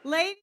Ladies,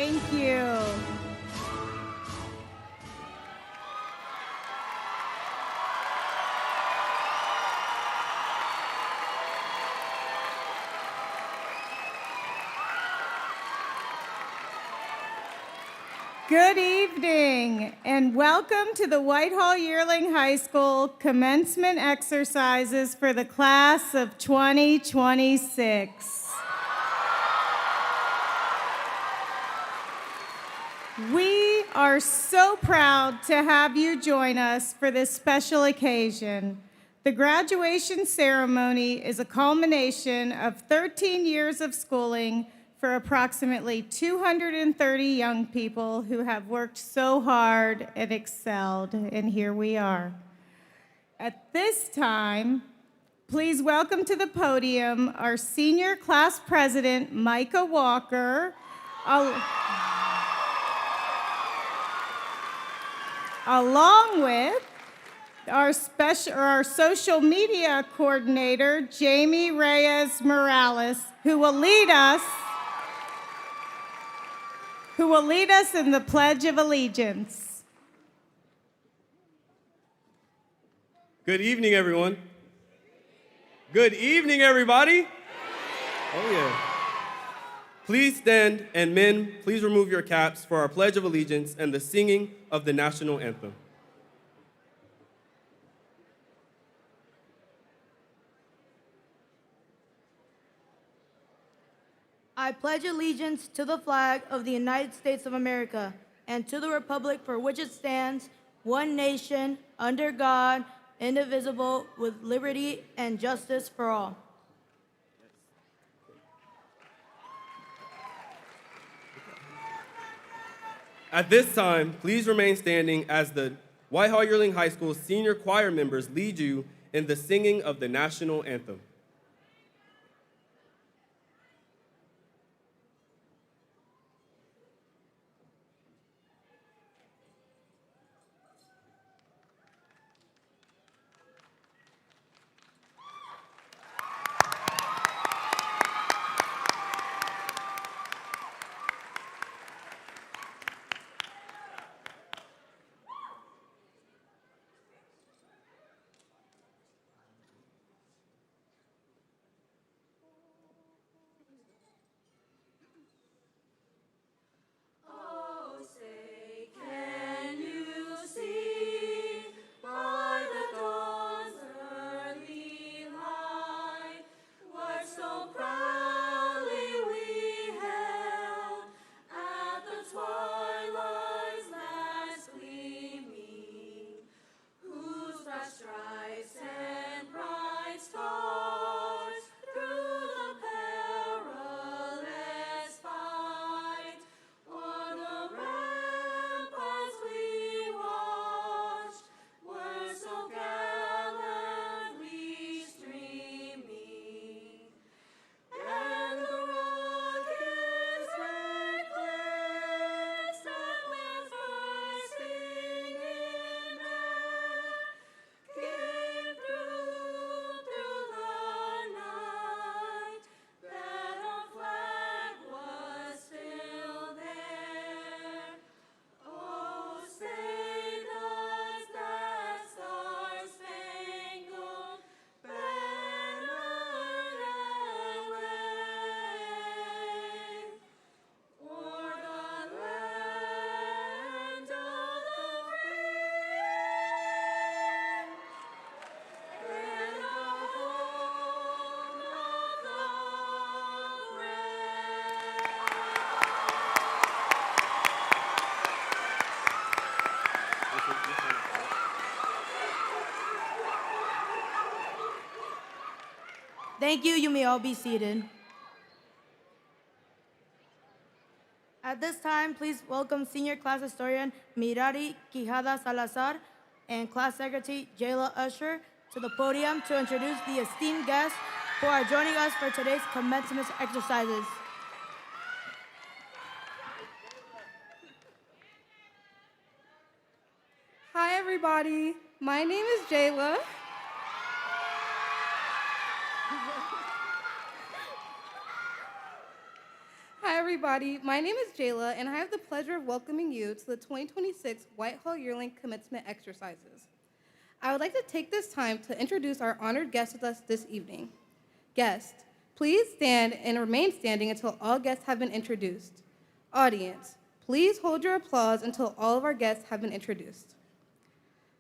Thank you. Good evening, and welcome to the Whitehall-Yearling High School commencement exercises for the class of 2026. We are so proud to have you join us for this special occasion. The graduation ceremony is a culmination of 13 years of schooling for approximately 230 young people who have worked so hard and excelled, and here we are. At this time, please welcome to the podium our senior class president, Micah Walker, along with our social media coordinator, Jamie Reyes Morales, who will lead us in the Pledge of Allegiance. Good evening, everyone. Good evening, everybody. Oh, yeah. Please stand, and men, please remove your caps for our Pledge of Allegiance and the singing of the national anthem. I pledge allegiance to the flag of the United States of America and to the republic for which it stands, one nation, under God, indivisible, with liberty and justice for all. At this time, please remain standing as the Whitehall-Yearling High School senior choir members lead you in the singing of the national anthem. Thank you. You may all be seated. At this time, please welcome Senior Class Historian Mirari Quijada Salazar and Class Secretary Jayla Usher to the podium to introduce the esteemed guests who are joining us for today's commencement exercises. Hi, everybody. My name is Jayla. Hi, everybody. My name is Jayla, and I have the pleasure of welcoming you to the 2026 Whitehall-Yearling Commencement Exercises. I would like to take this time to introduce our honored guests with us this evening. Guests, please stand and remain standing until all guests have been introduced. Audience, please hold your applause until all of our guests have been introduced.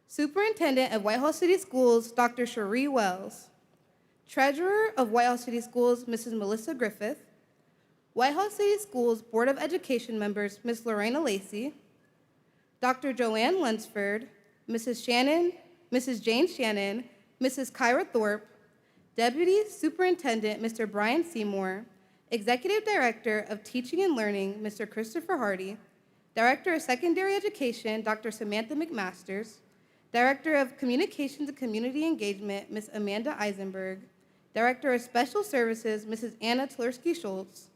Superintendent of Whitehall City Schools, Dr. Cherie Wells. Treasurer of Whitehall City Schools, Mrs. Melissa Griffith. Whitehall City Schools Board of Education members, Ms. Lorena Lacey. Dr. Joanne Lunsford, Mrs. Jane Shannon, Mrs. Kyra Thorpe, Deputy Superintendent, Mr. Brian Seymour, Executive Director of Teaching and Learning, Mr. Christopher Hardy, Director of Secondary Education, Dr. Samantha McMasters, Director of Communications and Community Engagement, Ms. Amanda Eisenberg, Director of Special Services, Mrs. Anna Tlersky-Schultz,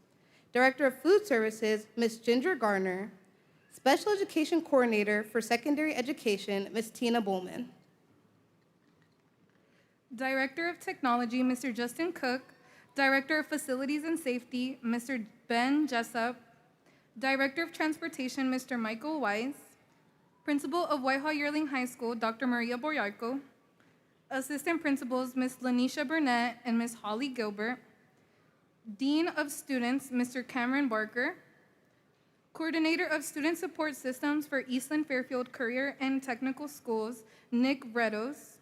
Director of Food Services, Ms. Ginger Garner, Special Education Coordinator for Secondary Education, Ms. Tina Bowman. Director of Technology, Mr. Justin Cook. Director of Facilities and Safety, Mr. Ben Jessup. Director of Transportation, Mr. Michael Weiss. Principal of Whitehall-Yearling High School, Dr. Maria Boyarko. Assistant Principals, Ms. Lanisha Burnett and Ms. Holly Gilbert. Dean of Students, Mr. Cameron Barker. Coordinator of Student Support Systems for Eastland Fairfield Career and Technical Schools, Nick Redos.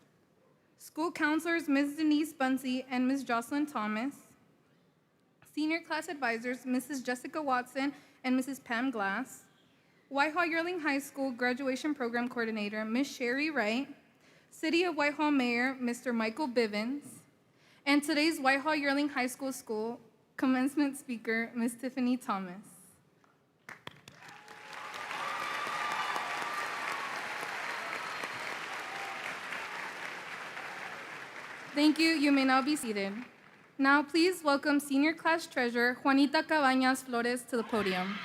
School counselors, Ms. Denise Bunsey and Ms. Jocelyn Thomas. Senior class advisors, Mrs. Jessica Watson and Mrs. Pam Glass. Whitehall-Yearling High School Graduation Program Coordinator, Ms. Sherry Wright. City of Whitehall Mayor, Mr. Michael Bivens. And today's Whitehall-Yearling High School commencement speaker, Ms. Tiffany Thomas. Thank you. You may now be seated. Now, please welcome Senior Class Treasurer Juanita Cabañas Flores to the podium.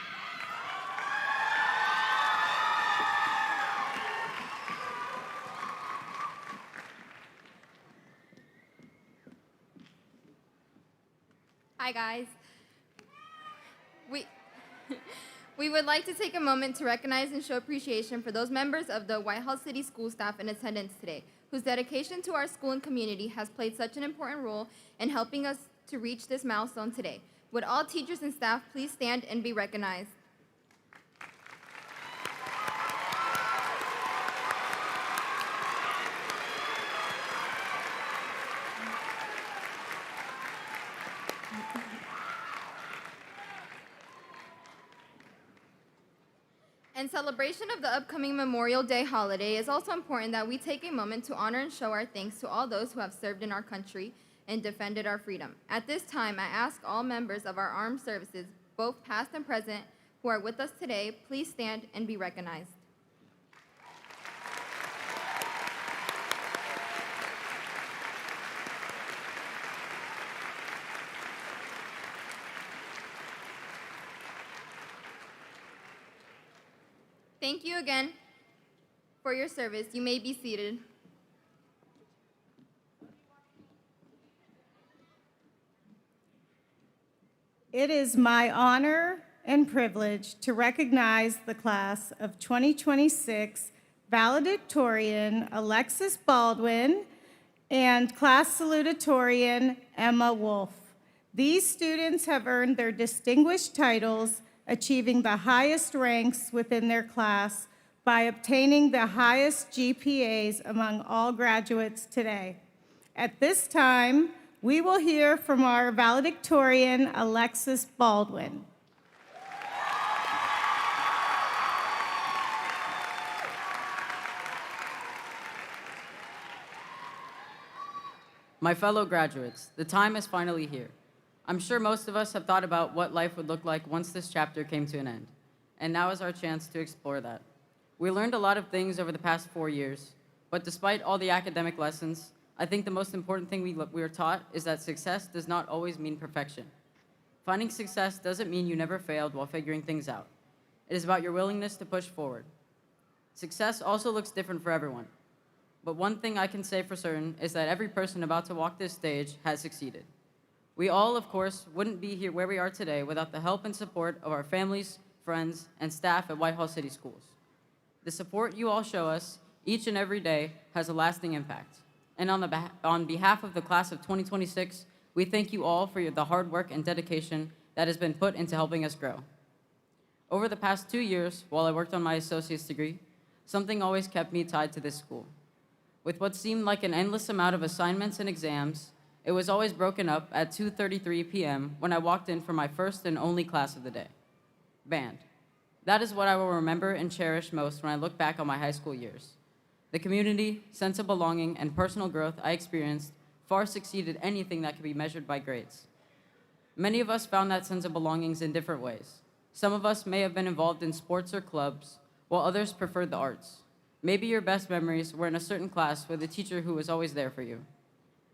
Hi, guys. We would like to take a moment to recognize and show appreciation for those members of the Whitehall City School staff in attendance today, whose dedication to our school and community has played such an important role in helping us to reach this milestone today. Would all teachers and staff please stand and be recognized? In celebration of the upcoming Memorial Day holiday, it is also important that we take a moment to honor and show our thanks to all those who have served in our country and defended our freedom. At this time, I ask all members of our armed services, both past and present, who are with us today, please stand and be recognized. Thank you again for your service. You may be seated. It is my honor and privilege to recognize the class of 2026 Valedictorian Alexis Baldwin and class Salutatorian Emma Wolf. These students have earned their distinguished titles, achieving the highest ranks within their class by obtaining the highest GPAs among all graduates today. At this time, we will hear from our valedictorian, Alexis Baldwin. My fellow graduates, the time is finally here. I'm sure most of us have thought about what life would look like once this chapter came to an end, and now is our chance to explore that. We learned a lot of things over the past 4 years, but despite all the academic lessons, I think the most important thing we were taught is that success does not always mean perfection. Finding success doesn't mean you never failed while figuring things out. It is about your willingness to push forward. Success also looks different for everyone, but one thing I can say for certain is that every person about to walk this stage has succeeded. We all, of course, wouldn't be here where we are today without the help and support of our families, friends, and staff at Whitehall City Schools. The support you all show us each and every day has a lasting impact. And on behalf of the class of 2026, we thank you all for the hard work and dedication that has been put into helping us grow. Over the past 2 years, while I worked on my associate's degree, something always kept me tied to this school. With what seemed like an endless amount of assignments and exams, it was always broken up at 2:33 p.m. when I walked in for my first and only class of the day, band. That is what I will remember and cherish most when I look back on my high school years. The community, sense of belonging, and personal growth I experienced far succeeded anything that could be measured by grades. Many of us found that sense of belongings in different ways. Some of us may have been involved in sports or clubs, while others preferred the arts. Maybe your best memories were in a certain class with a teacher who was always there for you.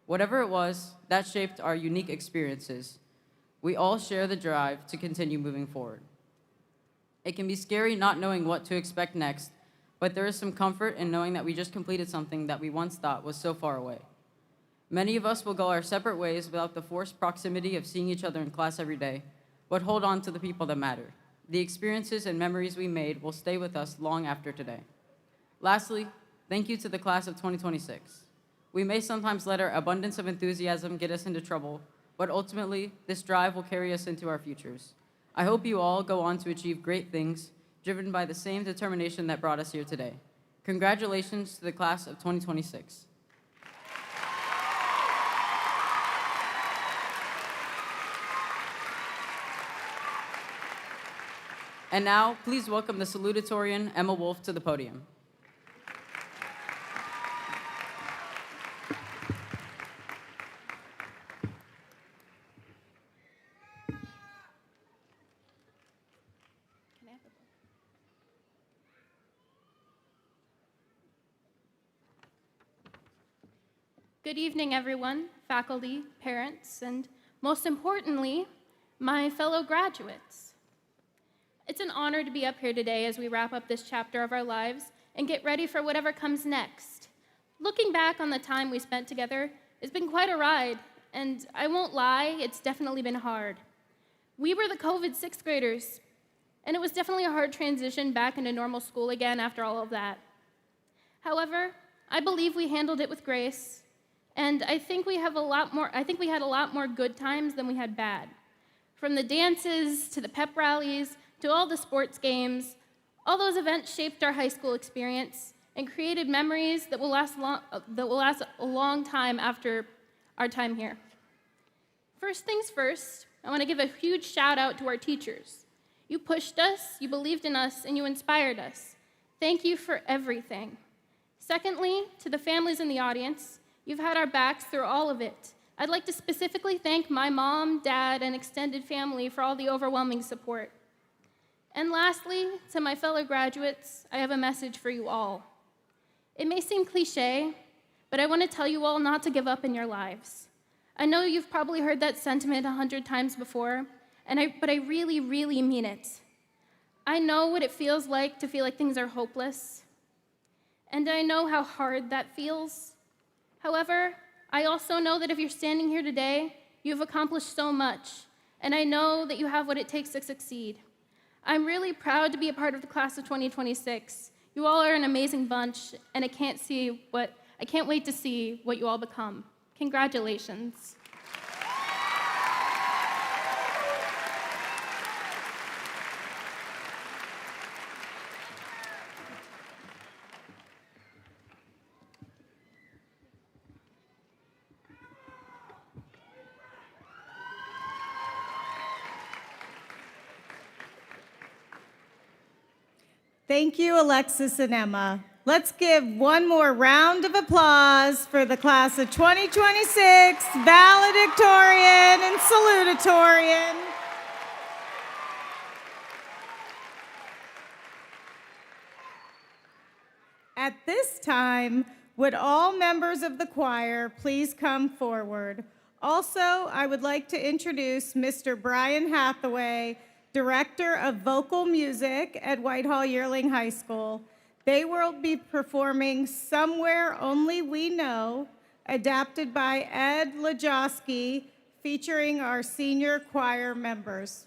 Whatever it was, that shaped our unique experiences. We all share the drive to continue moving forward. It can be scary not knowing what to expect next, but there is some comfort in knowing that we just completed something that we once thought was so far away. Many of us will go our separate ways without the forced proximity of seeing each other in class every day, but hold on to the people that matter. The experiences and memories we made will stay with us long after today. Lastly, thank you to the class of 2026. We may sometimes let our abundance of enthusiasm get us into trouble, but ultimately, this drive will carry us into our futures. I hope you all go on to achieve great things, driven by the same determination that brought us here today. Congratulations to the class of 2026. And now, please welcome the Salutatorian, Emma Wolf, to the podium. Good evening, everyone, faculty, parents, and most importantly, my fellow graduates. It's an honor to be up here today as we wrap up this chapter of our lives and get ready for whatever comes next. Looking back on the time we spent together, it's been quite a ride, and I won't lie, it's definitely been hard. We were the COVID sixth graders, and it was definitely a hard transition back into normal school again after all of that. However, I believe we handled it with grace, and I think we had a lot more good times than we had bad. From the dances to the pep rallies to all the sports games, all those events shaped our high school experience and created memories that will last a long time after our time here. First things first, I want to give a huge shout out to our teachers. You pushed us, you believed in us, and you inspired us. Thank you for everything. Secondly, to the families in the audience, you've had our backs through all of it. I'd like to specifically thank my mom, dad, and extended family for all the overwhelming support. And lastly, to my fellow graduates, I have a message for you all. It may seem cliche, but I want to tell you all not to give up in your lives. I know you've probably heard that sentiment 100 times before, but I really, really mean it. I know what it feels like to feel like things are hopeless, and I know how hard that feels. However, I also know that if you're standing here today, you've accomplished so much, and I know that you have what it takes to succeed. I'm really proud to be a part of the class of 2026. You all are an amazing bunch, and I can't wait to see what you all become. Congratulations. Thank you, Alexis and Emma. Let's give one more round of applause for the class of 2026, Valedictorian and Salutatorian. At this time, would all members of the choir please come forward? Also, I would like to introduce Mr. Brian Hathaway, Director of Vocal Music at Whitehall-Yearling High School. They will be performing Somewhere Only We Know, adapted by Ed Lajowski, featuring our senior choir members.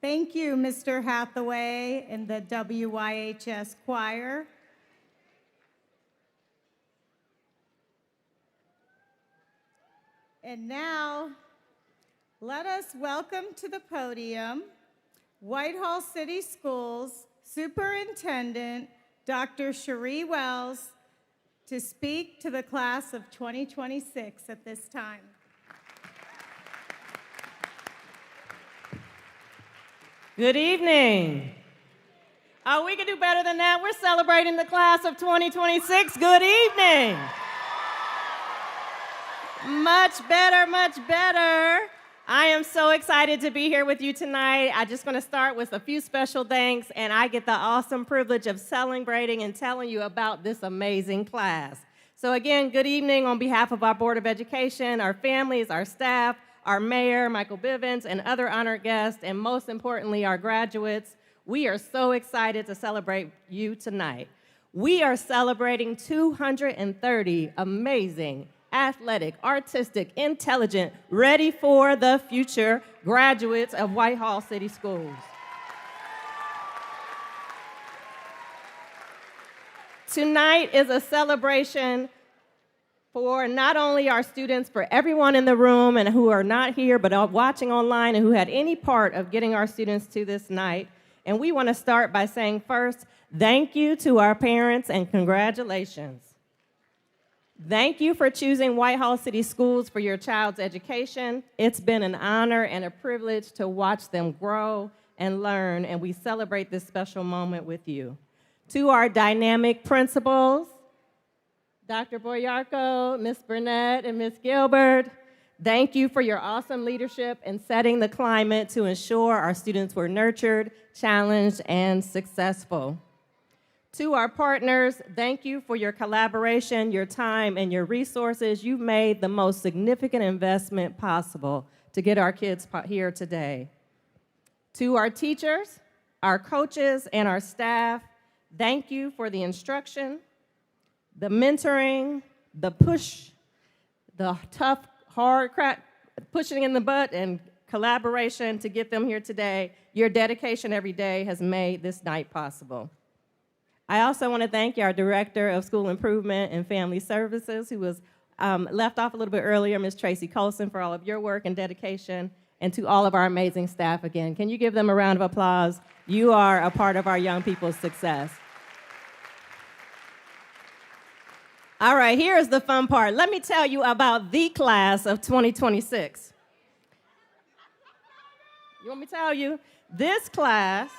Thank you, Mr. Hathaway and the WYHS Choir. And now, let us welcome to the podium Whitehall City Schools Superintendent Dr. Cherie Wells to speak to the class of 2026 at this time. Good evening. Oh, we can do better than that. We're celebrating the class of 2026. Good evening. Much better, much better. I am so excited to be here with you tonight. I'm just going to start with a few special thanks, and I get the awesome privilege of celebrating and telling you about this amazing class. So again, good evening on behalf of our Board of Education, our families, our staff, our mayor, Michael Bivens, and other honored guests, and most importantly, our graduates. We are so excited to celebrate you tonight. We are celebrating 230 amazing, athletic, artistic, intelligent, ready for the future graduates of Whitehall City Schools. Tonight is a celebration for not only our students, for everyone in the room and who are not here but are watching online and who had any part of getting our students to this night. And we want to start by saying first, thank you to our parents and congratulations. Thank you for choosing Whitehall City Schools for your child's education. It's been an honor and a privilege to watch them grow and learn, and we celebrate this special moment with you. To our dynamic principals, Dr. Boyarko, Ms. Burnett, and Ms. Gilbert, thank you for your awesome leadership in setting the climate to ensure our students were nurtured, challenged, and successful. To our partners, thank you for your collaboration, your time, and your resources. You've made the most significant investment possible to get our kids here today. To our teachers, our coaches, and our staff, thank you for the instruction, the mentoring, the push, the tough, hard crack, pushing in the butt, and collaboration to get them here today. Your dedication every day has made this night possible. I also want to thank our Director of School Improvement and Family Services, who was left off a little bit earlier, Ms. Tracy Colson, for all of your work and dedication, and to all of our amazing staff again. Can you give them a round of applause? You are a part of our young people's success. All right, here's the fun part. Let me tell you about the class of 2026. You want me to tell you? This class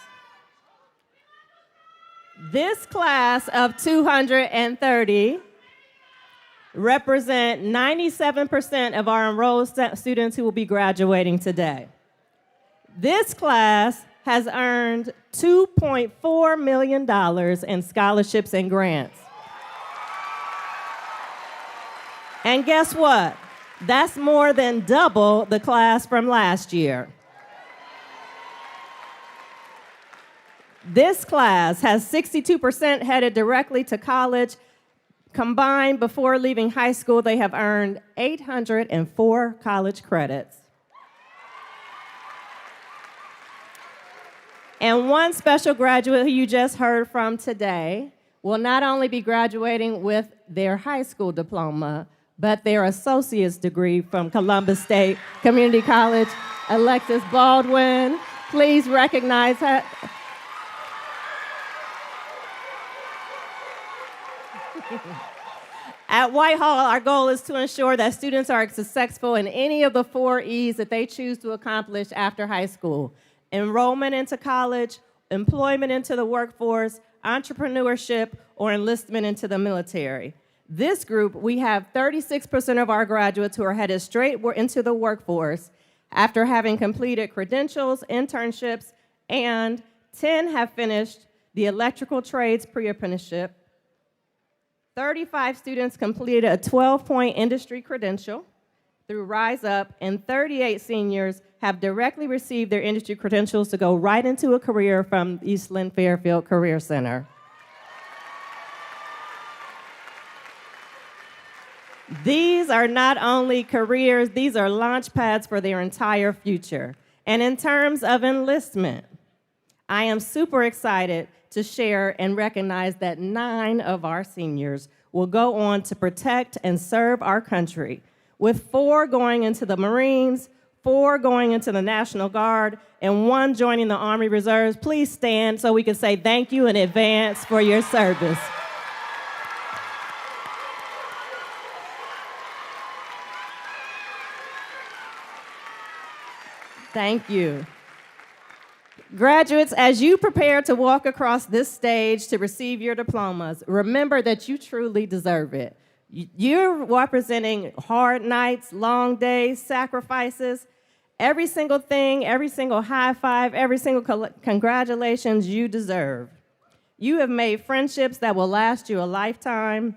of 230 represent 97% of our enrolled students who will be graduating today. This class has earned $2.4 million in scholarships and grants. And guess what? That's more than double the class from last year. This class has 62% headed directly to college. Combined, before leaving high school, they have earned 804 college credits. And one special graduate who you just heard from today will not only be graduating with their high school diploma, but their associate's degree from Columbus State Community College. Alexis Baldwin, please recognize her. At Whitehall, our goal is to ensure that students are successful in any of the 4 E's that they choose to accomplish after high school: enrollment into college, employment into the workforce, entrepreneurship, or enlistment into the military. This group, we have 36% of our graduates who are headed straight into the workforce after having completed credentials, internships, and 10 have finished the electrical trades pre-apprenticeship. 35 students completed a 12-point industry credential through Rise Up, and 38 seniors have directly received their industry credentials to go right into a career from Eastland Fairfield Career Center. These are not only careers, these are launch pads for their entire future. And in terms of enlistment, I am super excited to share and recognize that 9 of our seniors will go on to protect and serve our country, with 4 going into the Marines, 4 going into the National Guard, and 1 joining the Army Reserves. Please stand so we can say thank you in advance for your service. Thank you. Graduates, as you prepare to walk across this stage to receive your diplomas, remember that you truly deserve it. You're representing hard nights, long days, sacrifices, every single thing, every single high five, every single congratulations you deserve. You have made friendships that will last you a lifetime.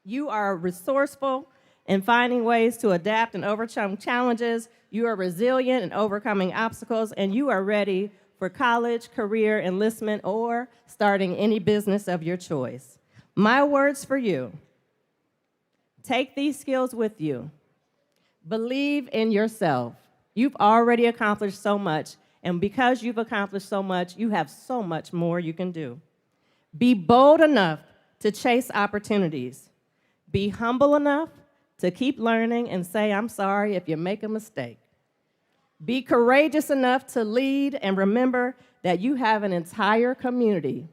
You are resourceful in finding ways to adapt and overcome challenges. You are resilient in overcoming obstacles, and you are ready for college, career, enlistment, or starting any business of your choice. My words for you: take these skills with you. Believe in yourself. You've already accomplished so much, and because you've accomplished so much, you have so much more you can do. Be bold enough to chase opportunities. Be humble enough to keep learning and say, I'm sorry if you make a mistake. Be courageous enough to lead, and remember that you have an entire community,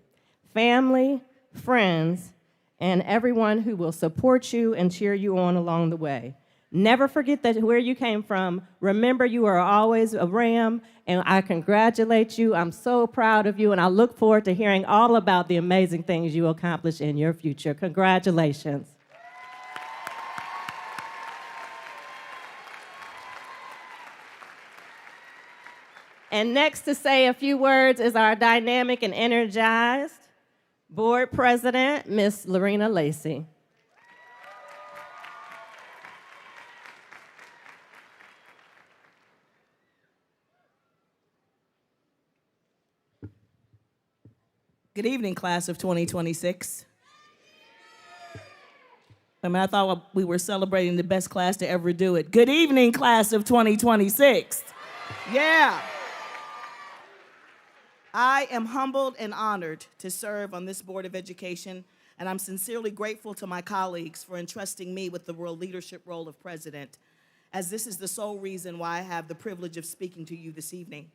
family, friends, and everyone who will support you and cheer you on along the way. Never forget that where you came from. Remember, you are always a Ram, and I congratulate you. I'm so proud of you, and I look forward to hearing all about the amazing things you accomplish in your future. Congratulations. And next to say a few words is our dynamic and energized Board President, Miss Lorena Lacey. Good evening, class of 2026. I thought we were celebrating the best class to ever do it. Good evening, class of 2026. Yeah. I am humbled and honored to serve on this Board of Education, and I'm sincerely grateful to my colleagues for entrusting me with the world leadership role of president, as this is the sole reason why I have the privilege of speaking to you this evening.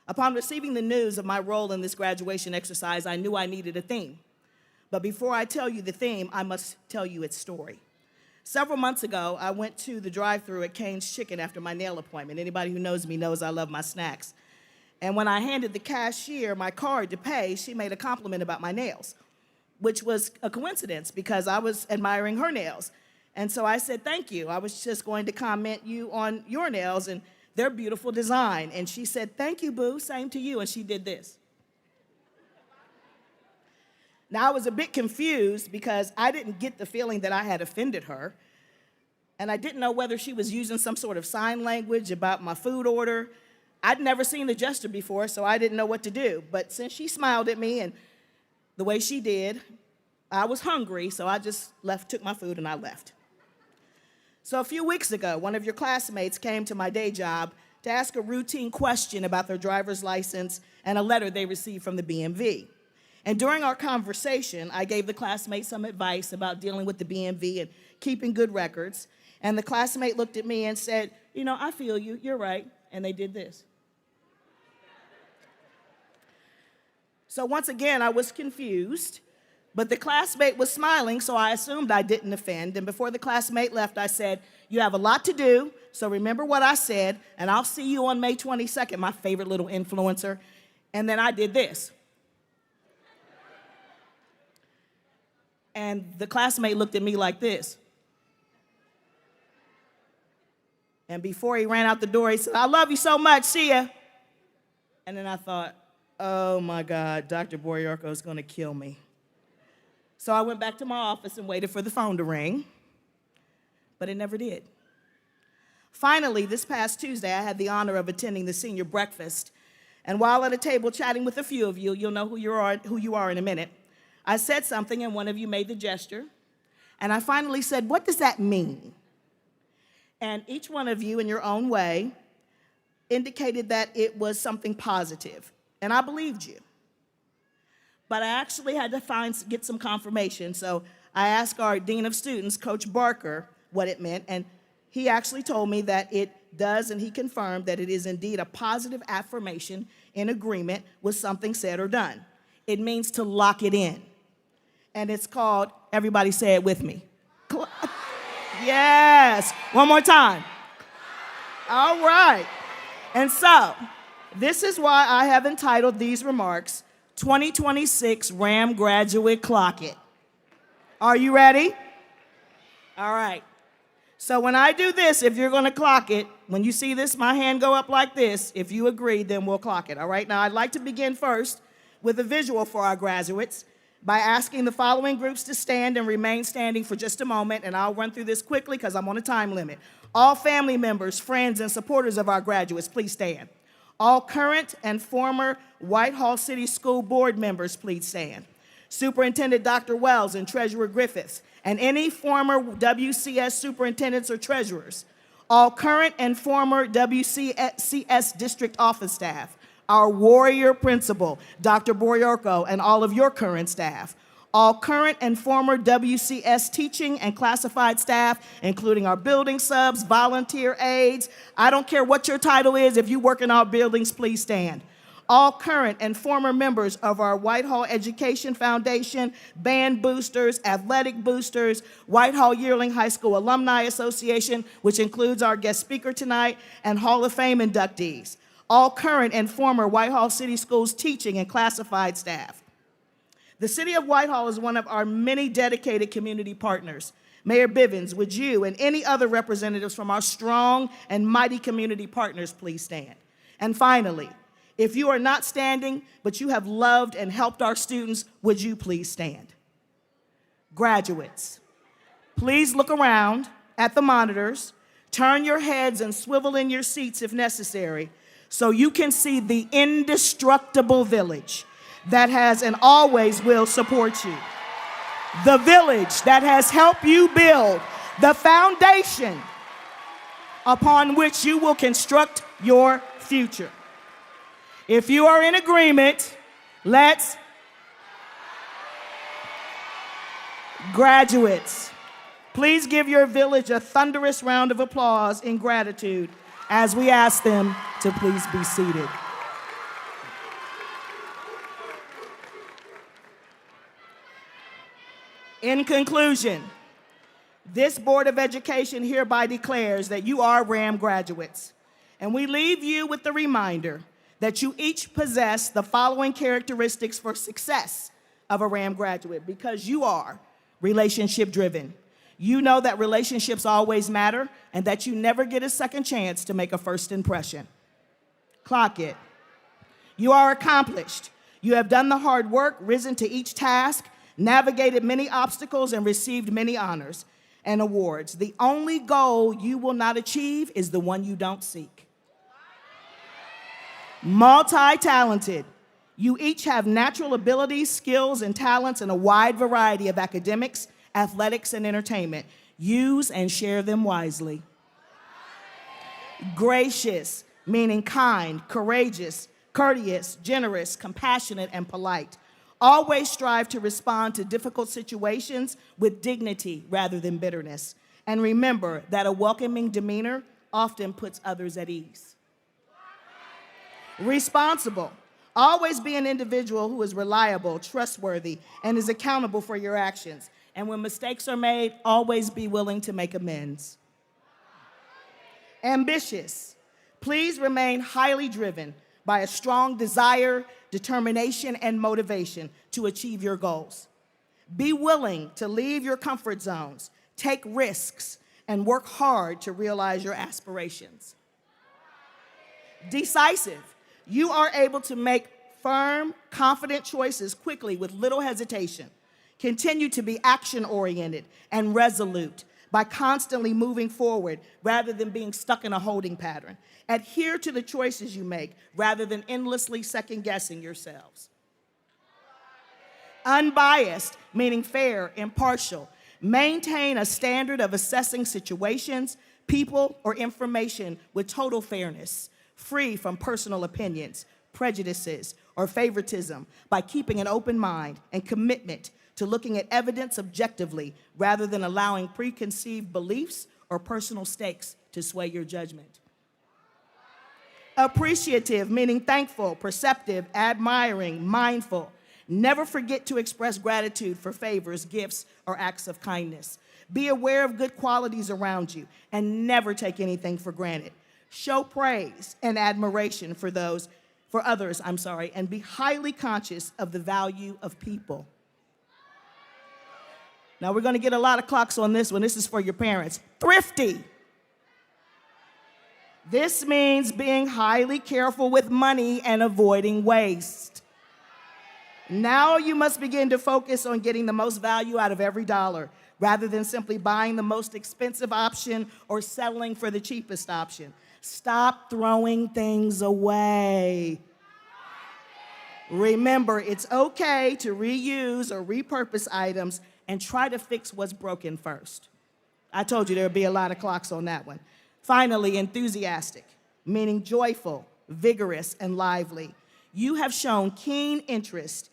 Upon receiving the news of my role in this graduation exercise, I knew I needed a theme. But before I tell you the theme, I must tell you its story. Several months ago, I went to the drive-thru at Cane's Chicken after my nail appointment. Anybody who knows me knows I love my snacks. And when I handed the cashier my card to pay, she made a compliment about my nails, which was a coincidence because I was admiring her nails. And so I said, thank you. I was just going to comment you on your nails and their beautiful design. And she said, thank you, boo, same to you. And she did this. Now, I was a bit confused because I didn't get the feeling that I had offended her. And I didn't know whether she was using some sort of sign language about my food order. I'd never seen the gesture before, so I didn't know what to do. But since she smiled at me and the way she did, I was hungry, so I just took my food and I left. So a few weeks ago, one of your classmates came to my day job to ask a routine question about their driver's license and a letter they received from the BMV. And during our conversation, I gave the classmate some advice about dealing with the BMV and keeping good records. And the classmate looked at me and said, you know, I feel you, you're right. And they did this. So once again, I was confused, but the classmate was smiling, so I assumed I didn't offend. And before the classmate left, I said, you have a lot to do, so remember what I said, and I'll see you on May 22nd, my favorite little influencer. And then I did this. And the classmate looked at me like this. And before he ran out the door, he said, I love you so much, see ya. And then I thought, oh my God, Dr. Boyorko is gonna kill me. So I went back to my office and waited for the phone to ring, but it never did. Finally, this past Tuesday, I had the honor of attending the senior breakfast. And while at a table chatting with a few of you, you'll know who you are in a minute, I said something and one of you made the gesture. And I finally said, what does that mean? And each one of you in your own way indicated that it was something positive. And I believed you. But I actually had to get some confirmation. So I asked our Dean of Students, Coach Barker, what it meant. And he actually told me that it does, and he confirmed that it is indeed a positive affirmation in agreement with something said or done. It means to lock it in. And it's called, everybody say it with me. Yes, one more time. All right. And so, this is why I have entitled these remarks, 2026 RAM Graduate Clock It. Are you ready? All right. So when I do this, if you're going to clock it, when you see this, my hand go up like this, if you agree, then we'll clock it. All right. Now, I'd like to begin first with a visual for our graduates by asking the following groups to stand and remain standing for just a moment, and I'll run through this quickly because I'm on a time limit. All family members, friends, and supporters of our graduates, please stand. All current and former Whitehall City School Board members, please stand. Superintendent Dr. Wells and Treasurer Griffiths, and any former WCS superintendents or treasurers. All current and former WCS district office staff. Our warrior principal, Dr. Boyorko, and all of your current staff. All current and former WCS teaching and classified staff, including our building subs, volunteer aides. I don't care what your title is. If you work in our buildings, please stand. All current and former members of our Whitehall Education Foundation, band boosters, athletic boosters, Whitehall-Yearling High School Alumni Association, which includes our guest speaker tonight, and Hall of Fame inductees. All current and former Whitehall City Schools teaching and classified staff. The City of Whitehall is one of our many dedicated community partners. Mayor Bivens, would you and any other representatives from our strong and mighty community partners please stand? And finally, if you are not standing, but you have loved and helped our students, would you please stand? Graduates, please look around at the monitors, turn your heads and swivel in your seats if necessary, so you can see the indestructible village that has and always will support you. The village that has helped you build the foundation upon which you will construct your future. If you are in agreement, let's graduates, please give your village a thunderous round of applause in gratitude as we ask them to please be seated. In conclusion, this Board of Education hereby declares that you are RAM graduates, and we leave you with the reminder that you each possess the following characteristics for success of a RAM graduate, because you are relationship driven. You know that relationships always matter and that you never get a second chance to make a first impression. Clock it. You are accomplished. You have done the hard work, risen to each task, navigated many obstacles, and received many honors and awards. The only goal you will not achieve is the one you don't seek. Multi-talented. You each have natural abilities, skills, and talents in a wide variety of academics, athletics, and entertainment. Use and share them wisely. Gracious, meaning kind, courageous, courteous, generous, compassionate, and polite. Always strive to respond to difficult situations with dignity rather than bitterness. And remember that a welcoming demeanor often puts others at ease. Responsible. Always be an individual who is reliable, trustworthy, and is accountable for your actions. And when mistakes are made, always be willing to make amends. Ambitious. Please remain highly driven by a strong desire, determination, and motivation to achieve your goals. Be willing to leave your comfort zones, take risks, and work hard to realize your aspirations. Decisive. You are able to make firm, confident choices quickly with little hesitation. Continue to be action-oriented and resolute by constantly moving forward rather than being stuck in a holding pattern. Adhere to the choices you make rather than endlessly second-guessing yourselves. Unbiased, meaning fair, impartial. Maintain a standard of assessing situations, people, or information with total fairness, free from personal opinions, prejudices, or favoritism, by keeping an open mind and commitment to looking at evidence objectively rather than allowing preconceived beliefs or personal stakes to sway your judgment. Appreciative, meaning thankful, perceptive, admiring, mindful. Never forget to express gratitude for favors, gifts, or acts of kindness. Be aware of good qualities around you and never take anything for granted. Show praise and admiration for others, and be highly conscious of the value of people. Now we're going to get a lot of clocks on this one. This is for your parents. Thrifty. This means being highly careful with money and avoiding waste. Now you must begin to focus on getting the most value out of every dollar, rather than simply buying the most expensive option or settling for the cheapest option. Stop throwing things away. Remember, it's okay to reuse or repurpose items and try to fix what's broken first. I told you there would be a lot of clocks on that one. Finally, enthusiastic, meaning joyful, vigorous, and lively. You have shown keen interest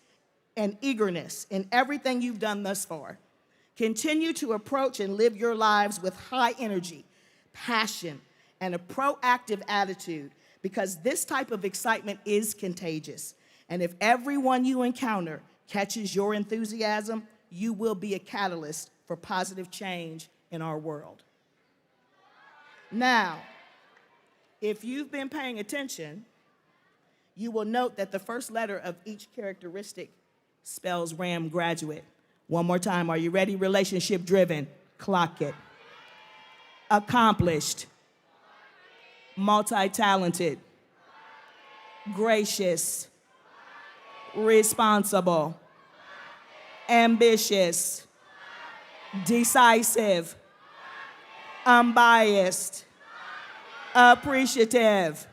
and eagerness in everything you've done thus far. Continue to approach and live your lives with high energy, passion, and a proactive attitude, because this type of excitement is contagious. And if everyone you encounter catches your enthusiasm, you will be a catalyst for positive change in our world. Now, if you've been paying attention, you will note that the first letter of each characteristic spells RAM graduate. One more time, are you ready? Relationship driven, clock it. Accomplished, multi-talented, gracious, responsible, ambitious, decisive, unbiased, appreciative,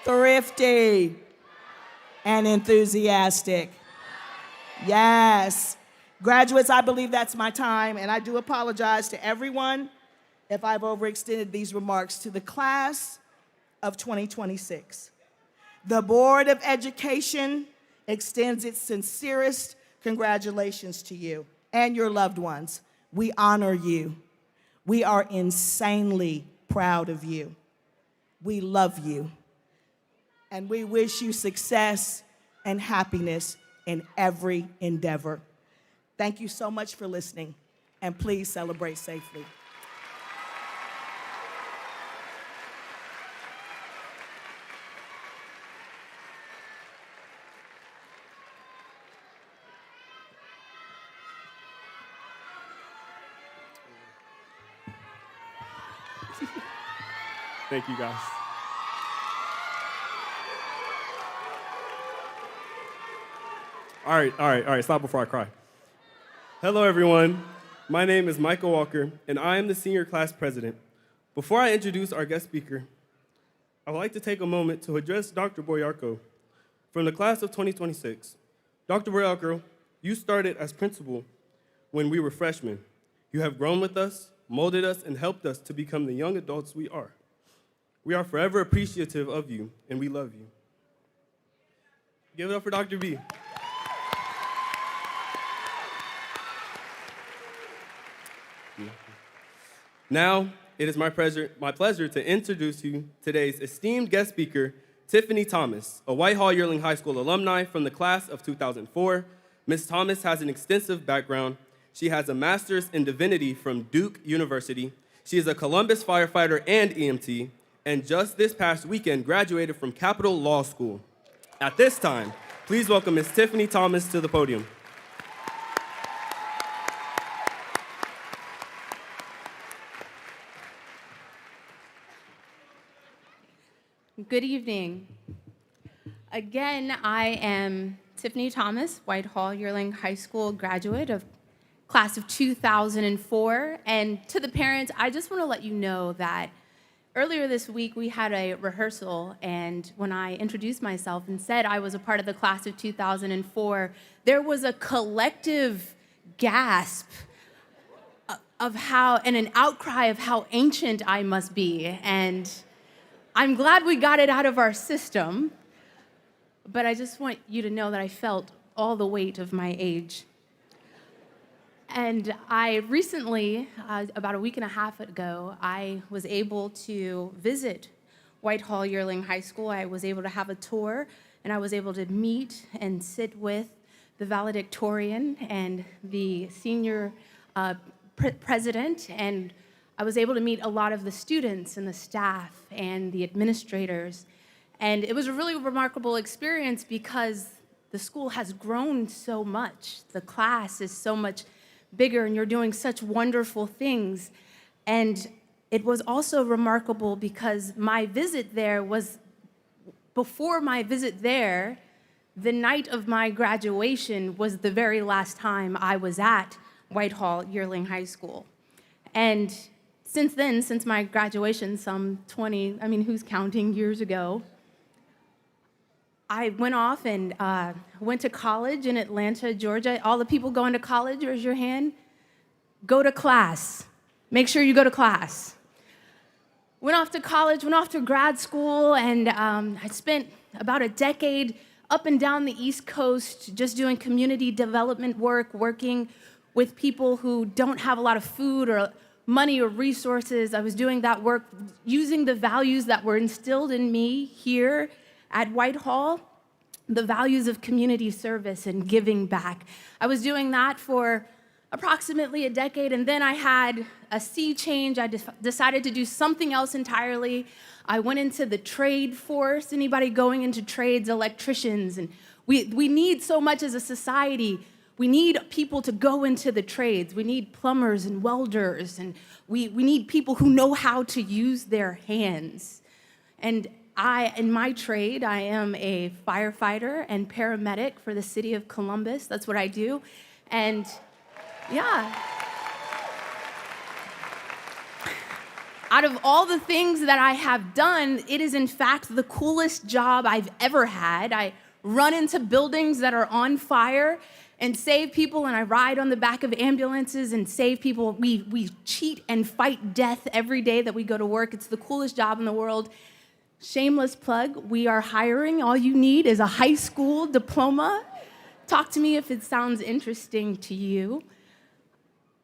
thrifty, and enthusiastic. Yes. Graduates, I believe that's my time, and I do apologize to everyone if I've overextended these remarks. To the class of 2026, the Board of Education extends its sincerest congratulations to you and your loved ones. We honor you. We are insanely proud of you. We love you. And we wish you success and happiness in every endeavor. Thank you so much for listening, and please celebrate safely. Thank you, guys. All right, stop before I cry. Hello, everyone. My name is Michael Walker, and I am the senior class president. Before I introduce our guest speaker, I would like to take a moment to address Dr. Boyarko. From the class of 2026, Dr. Boyarko, you started as principal when we were freshmen. You have grown with us, molded us, and helped us to become the young adults we are. We are forever appreciative of you, and we love you. Give it up for Dr. B. Now, it is my pleasure to introduce you today's esteemed guest speaker, Tiffany Thomas, a Whitehall-Yearling High School alumni from the class of 2004. Ms. Thomas has an extensive background. She has a master's in divinity from Duke University. She is a Columbus firefighter and EMT, and just this past weekend graduated from Capital Law School. At this time, please welcome Ms. Tiffany Thomas to the podium. Good evening. Again, I am Tiffany Thomas, Whitehall-Yearling High School graduate of class of 2004. And to the parents, I just want to let you know that earlier this week we had a rehearsal, and when I introduced myself and said I was a part of the class of 2004, there was a collective gasp of how, and an outcry of how ancient I must be. And I'm glad we got it out of our system, but I just want you to know that I felt all the weight of my age. And I recently, about a week and a half ago, I was able to visit Whitehall-Yearling High School. I was able to have a tour, and I was able to meet and sit with the valedictorian and the senior president, and I was able to meet a lot of the students and the staff and the administrators. And it was a really remarkable experience because the school has grown so much. The class is so much bigger, and you're doing such wonderful things. And it was also remarkable because my visit there was, before my visit there, the night of my graduation was the very last time I was at Whitehall-Yearling High School. And since then, since my graduation, some 20, who's counting, years ago, I went off and went to college in Atlanta, Georgia. All the people going to college, raise your hand. Go to class. Make sure you go to class. Went off to college, went off to grad school, and I spent about a decade up and down the East Coast just doing community development work, working with people who don't have a lot of food or money or resources. I was doing that work using the values that were instilled in me here at Whitehall, the values of community service and giving back. I was doing that for approximately a decade, and then I had a sea change. I decided to do something else entirely. I went into the trade force. Anybody going into trades, electricians, and we need so much as a society. We need people to go into the trades. We need plumbers and welders, and we need people who know how to use their hands. And in my trade, I am a firefighter and paramedic for the city of Columbus. That's what I do. And yeah. Out of all the things that I have done, it is in fact the coolest job I've ever had. I run into buildings that are on fire and save people, and I ride on the back of ambulances and save people. We cheat and fight death every day that we go to work. It's the coolest job in the world. Shameless plug, we are hiring. All you need is a high school diploma. Talk to me if it sounds interesting to you.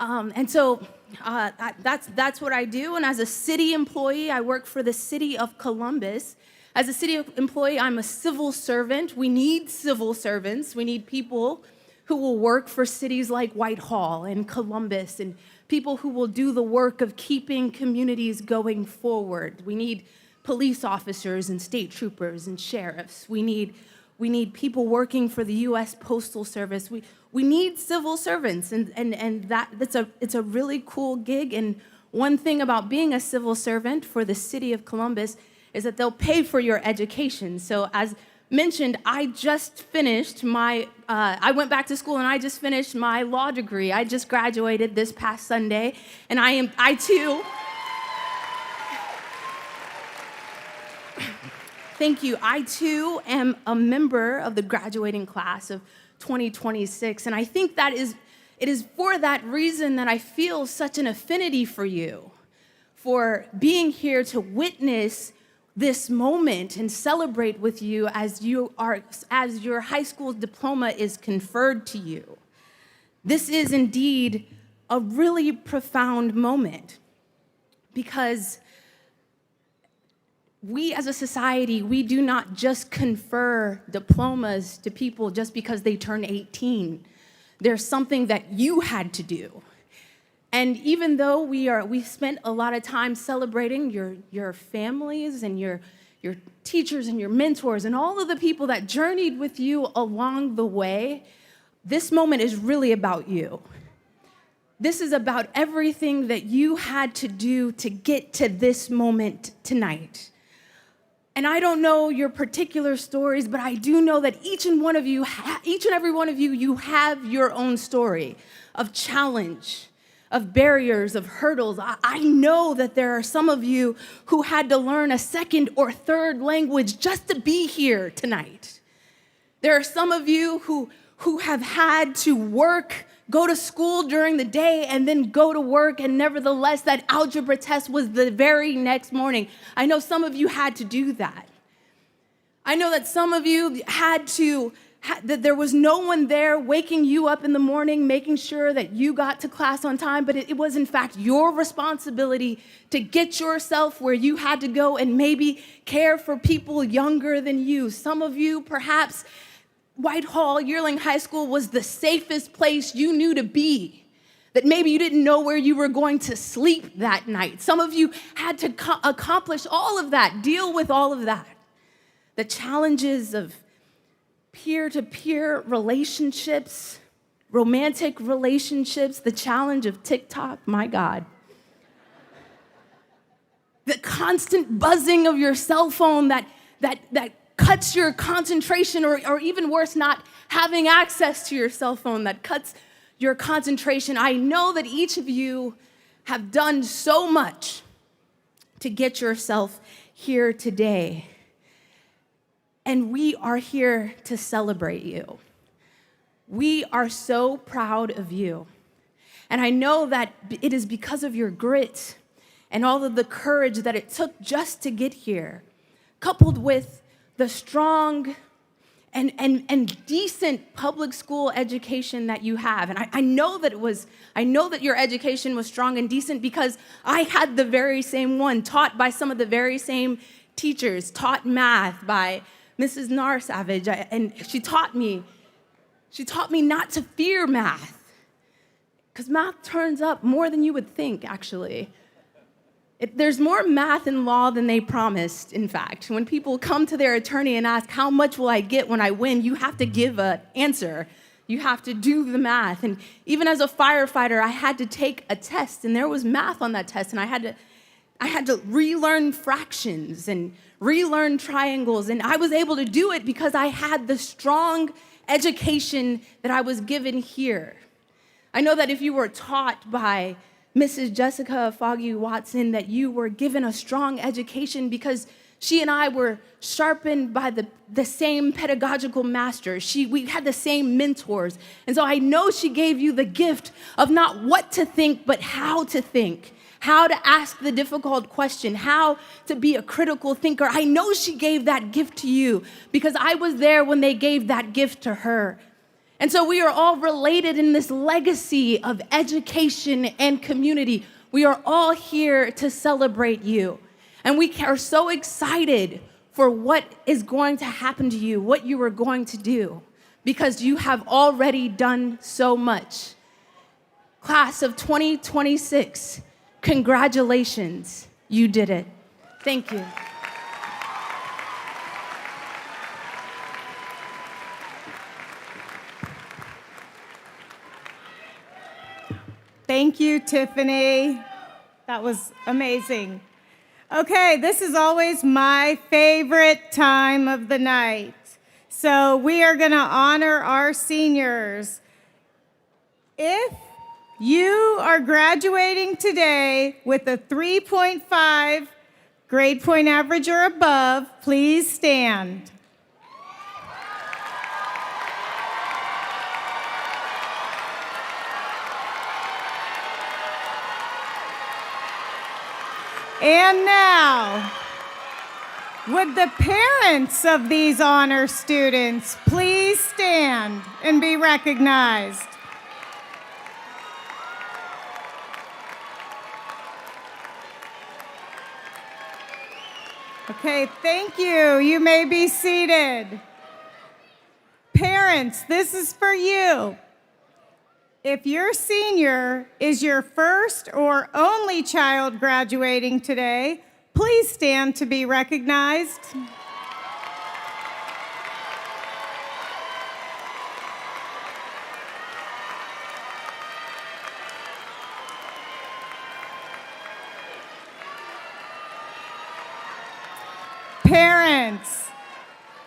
That's what I do. And as a city employee, I work for the city of Columbus. As a city employee, I'm a civil servant. We need civil servants. We need people who will work for cities like Whitehall and Columbus, and people who will do the work of keeping communities going forward. We need police officers and state troopers and sheriffs. We need people working for the U.S. Postal Service. We need civil servants, and it's a really cool gig. And one thing about being a civil servant for the city of Columbus is that they'll pay for your education. So as mentioned, I just finished I went back to school and I just finished my law degree. I just graduated this past Sunday, and I too, thank you. I too am a member of the graduating class of 2026, and I think it is for that reason that I feel such an affinity for you, for being here to witness this moment and celebrate with you as your high school diploma is conferred to you. This is indeed a really profound moment, because we as a society, we do not just confer diplomas to people just because they turn 18. There's something that you had to do. And even though we spent a lot of time celebrating your families and your teachers and your mentors and all of the people that journeyed with you along the way, this moment is really about you. This is about everything that you had to do to get to this moment tonight. And I don't know your particular stories, but I do know that each and every one of you, you have your own story of challenge, of barriers, of hurdles. I know that there are some of you who had to learn a second or third language just to be here tonight. There are some of you who have had to work, go to school during the day, and then go to work, and nevertheless, that algebra test was the very next morning. I know some of you had to do that. I know that some of you had to that there was no one there waking you up in the morning, making sure that you got to class on time, but it was in fact your responsibility to get yourself where you had to go and maybe care for people younger than you. Some of you, perhaps, Whitehall-Yearling High School was the safest place you knew to be, that maybe you didn't know where you were going to sleep that night. Some of you had to accomplish all of that, deal with all of that. The challenges of peer-to-peer relationships, romantic relationships, the challenge of TikTok, my God. The constant buzzing of your cell phone that cuts your concentration, or even worse, not having access to your cell phone that cuts your concentration. I know that each of you have done so much to get yourself here today. And we are here to celebrate you. We are so proud of you. And I know that it is because of your grit and all of the courage that it took just to get here, coupled with the strong and decent public school education that you have. And I know that your education was strong and decent because I had the very same one, taught by some of the very same teachers, taught math by Mrs. Nar Savage, and she taught me not to fear math, because math turns up more than you would think, actually. There's more math in law than they promised, in fact. When people come to their attorney and ask, how much will I get when I win, you have to give an answer. You have to do the math. And even as a firefighter, I had to take a test, and there was math on that test, and I had to relearn fractions and relearn triangles, and I was able to do it because I had the strong education that I was given here. I know that if you were taught by Mrs. Jessica Foggy Watson, that you were given a strong education because she and I were sharpened by the same pedagogical master. We had the same mentors. And so I know she gave you the gift of not what to think, but how to think. How to ask the difficult question, how to be a critical thinker. I know she gave that gift to you because I was there when they gave that gift to her. And so we are all related in this legacy of education and community. We are all here to celebrate you. And we are so excited for what is going to happen to you, what you are going to do, because you have already done so much. Class of 2026, congratulations, you did it. Thank you. Thank you, Tiffany. That was amazing. Okay, this is always my favorite time of the night. So we are going to honor our seniors. If you are graduating today with a 3.5 grade point average or above, please stand. And now, would the parents of these honor students please stand and be recognized? Okay, thank you. You may be seated. Parents, this is for you. If your senior is your first or only child graduating today, please stand to be recognized. Parents,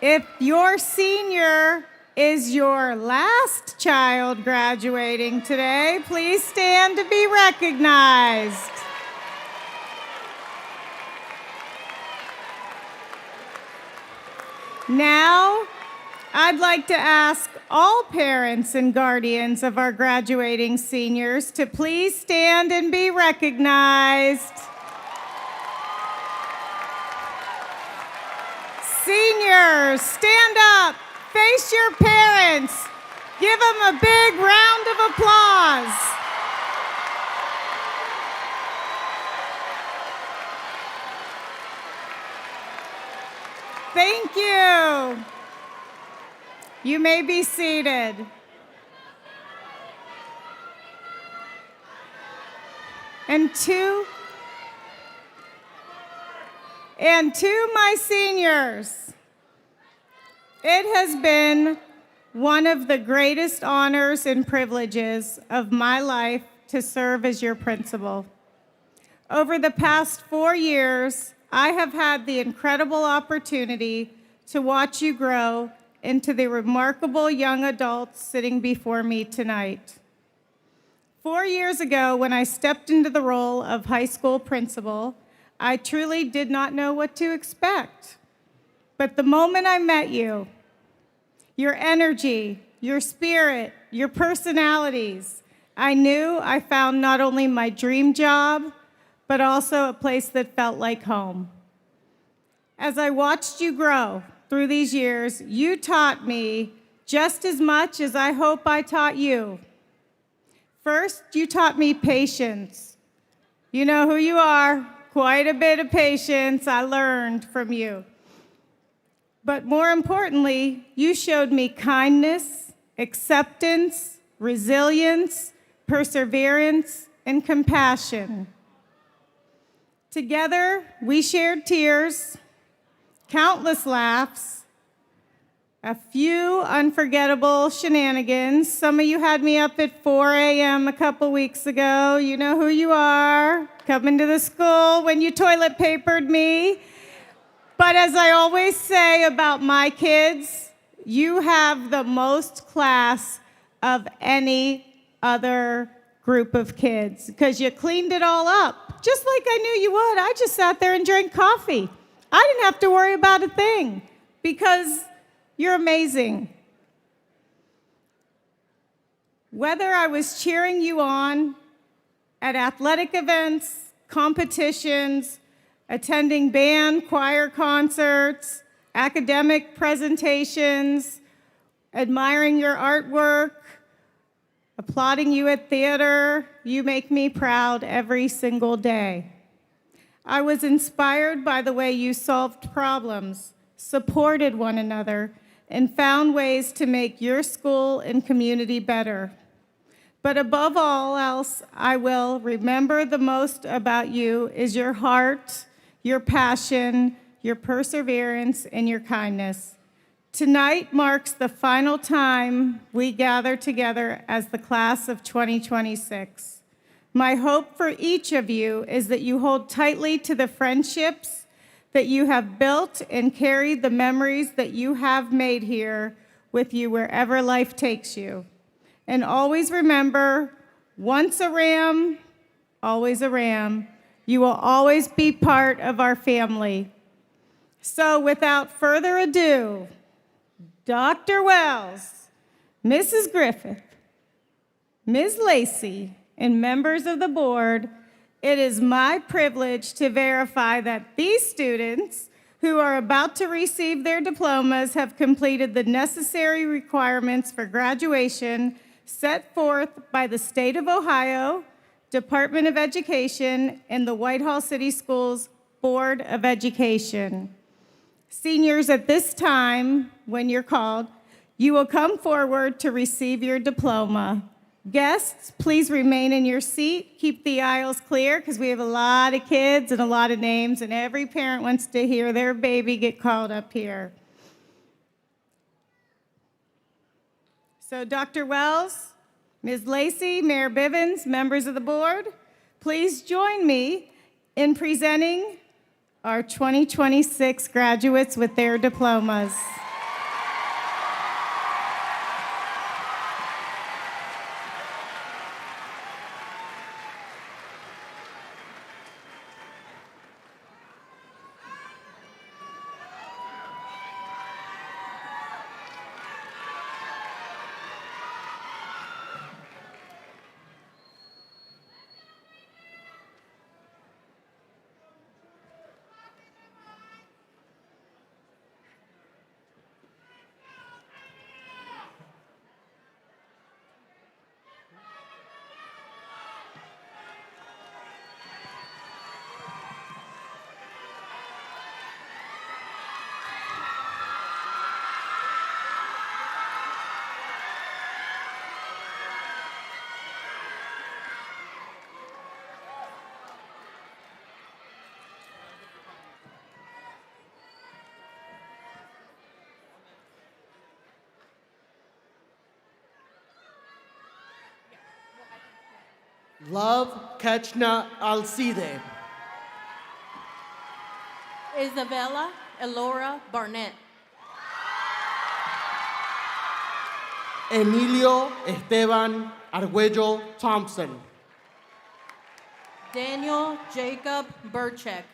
if your senior is your last child graduating today, please stand to be recognized. Now, I'd like to ask all parents and guardians of our graduating seniors to please stand and be recognized. Seniors, stand up Face your parents. Give them a big round of applause. Thank you. You may be seated. And to my seniors, it has been one of the greatest honors and privileges of my life to serve as your principal. Over the past 4 years, I have had the incredible opportunity to watch you grow into the remarkable young adults sitting before me tonight. 4 years ago, when I stepped into the role of high school principal, I truly did not know what to expect. But the moment I met you, your energy, your spirit, your personalities, I knew I found not only my dream job, but also a place that felt like home. As I watched you grow through these years, you taught me just as much as I hope I taught you. First, you taught me patience. You know who you are, quite a bit of patience I learned from you. But more importantly, you showed me kindness, acceptance, resilience, perseverance, and compassion. Together, we shared tears, countless laughs, a few unforgettable shenanigans. Some of you had me up at 4 a.m. a couple weeks ago. You know who you are, coming to the school when you toilet papered me. But as I always say about my kids, you have the most class of any other group of kids because you cleaned it all up, just like I knew you would. I just sat there and drank coffee. I didn't have to worry about a thing because you're amazing. Whether I was cheering you on at athletic events, competitions, attending band, choir concerts, academic presentations, admiring your artwork, applauding you at theater, you make me proud every single day. I was inspired by the way you solved problems, supported one another, and found ways to make your school and community better. But above all else, I will remember the most about you is your heart, your passion, your perseverance, and your kindness. Tonight marks the final time we gather together as the class of 2026. My hope for each of you is that you hold tightly to the friendships that you have built and carry the memories that you have made here with you wherever life takes you. And always remember, once a Ram, always a Ram. You will always be part of our family. So without further ado, Dr. Wells, Mrs. Griffith, Ms. Lacey, and members of the board, it is my privilege to verify that these students who are about to receive their diplomas have completed the necessary requirements for graduation set forth by the State of Ohio, Department of Education, and the Whitehall City Schools Board of Education. Seniors, at this time, when you're called, you will come forward to receive your diploma. Guests, please remain in your seat. Keep the aisles clear because we have a lot of kids and a lot of names, and every parent wants to hear their baby get called up here. So Dr. Wells, Ms. Lacey, Mayor Bivens, members of the board, please join me in presenting our 2026 graduates with their diplomas. Love Kechna Alcide. Isabella Elora Barnett. Emilio Esteban Arguello Thompson. Daniel Jacob Burchek.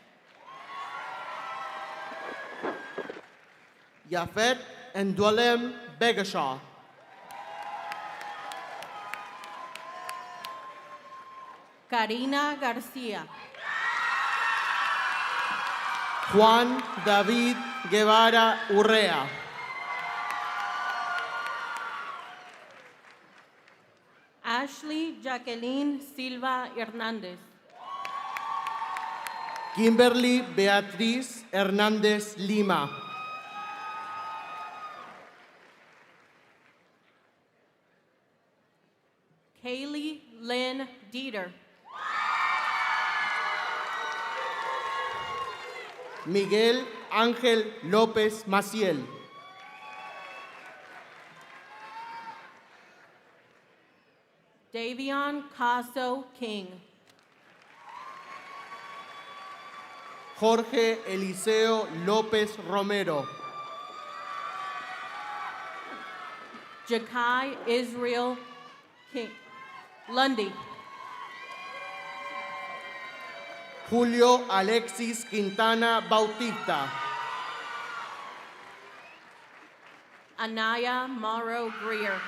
Yafet Ndwalem Begashaw. Karina Garcia. Juan David Guevara Urrea. Ashley Jacqueline Silva Hernandez. Kimberly Beatriz Hernández Lima. Kaylee Lynn Dieter. Miguel Ángel López Maciel. Davion Caso King. Jorge Eliseo López Romero. Jakai Israel King. Lundy. Julio Alexis Quintana Bautista. Anaya Morrow Greer.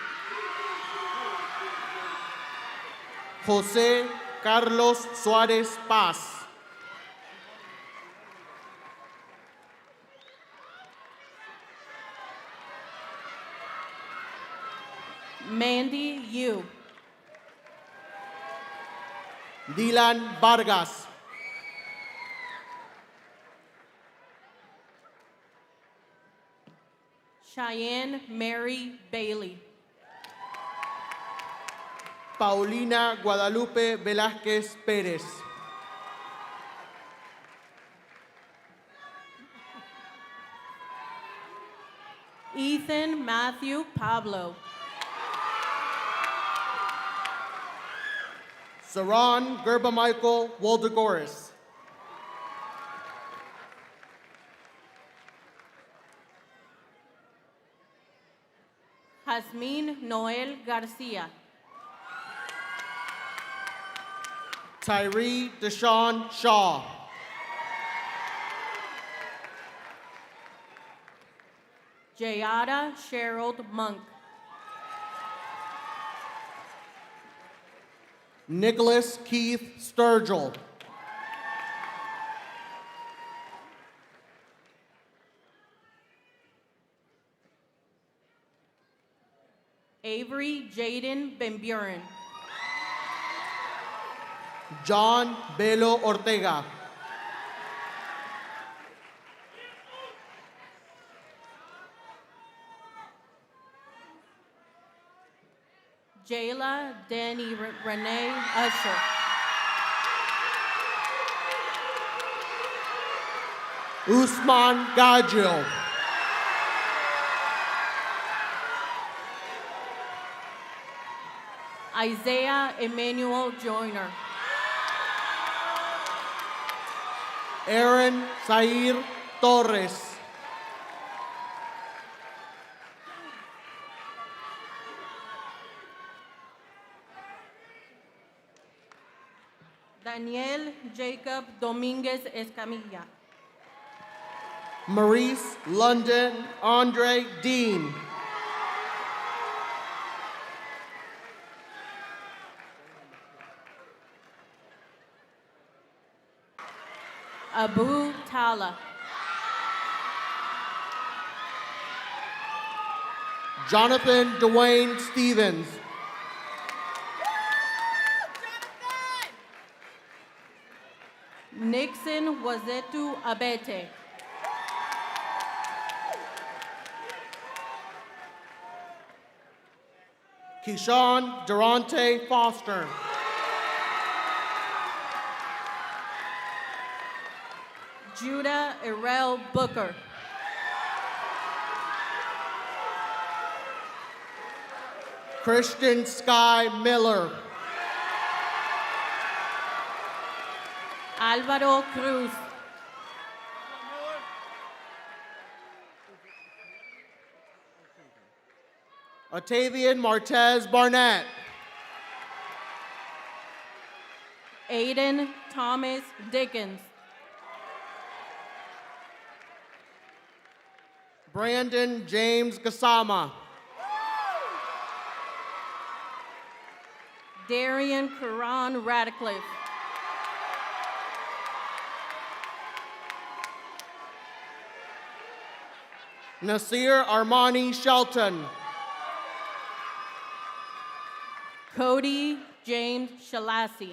José Carlos Suárez Paz. Mandy Yu. Dylan Vargas. Cheyenne Mary Bailey. Paulina Guadalupe Velázquez Pérez. Ethan Matthew Pablo. Saran Gerba Michael Waldegoris. Jasmine Noel Garcia. Tyree Deshaun Shaw. Jayada Sherald Monk. Nicholas Keith Sturgill. Avery Jaden Benburen. John Belo Ortega. Jayla Danny Renee Usher. Usman Gagio. Isaiah Emmanuel Joyner. Aaron Zaire Torres. Daniel Jacob Dominguez Escamilla. Maurice London Andre Dean. Abu Tala. Jonathan Dwayne Stevens. Nixon Wazetu Abete. Keyshawn Durante Foster. Judah Errol Booker. Christian Sky Miller. Alvaro Cruz. Octavian Martez Barnett. Aiden Thomas Dickens. Brandon James Gasama. Darian Karan Radcliffe. Nasir Armani Shelton. Cody James Shalassi.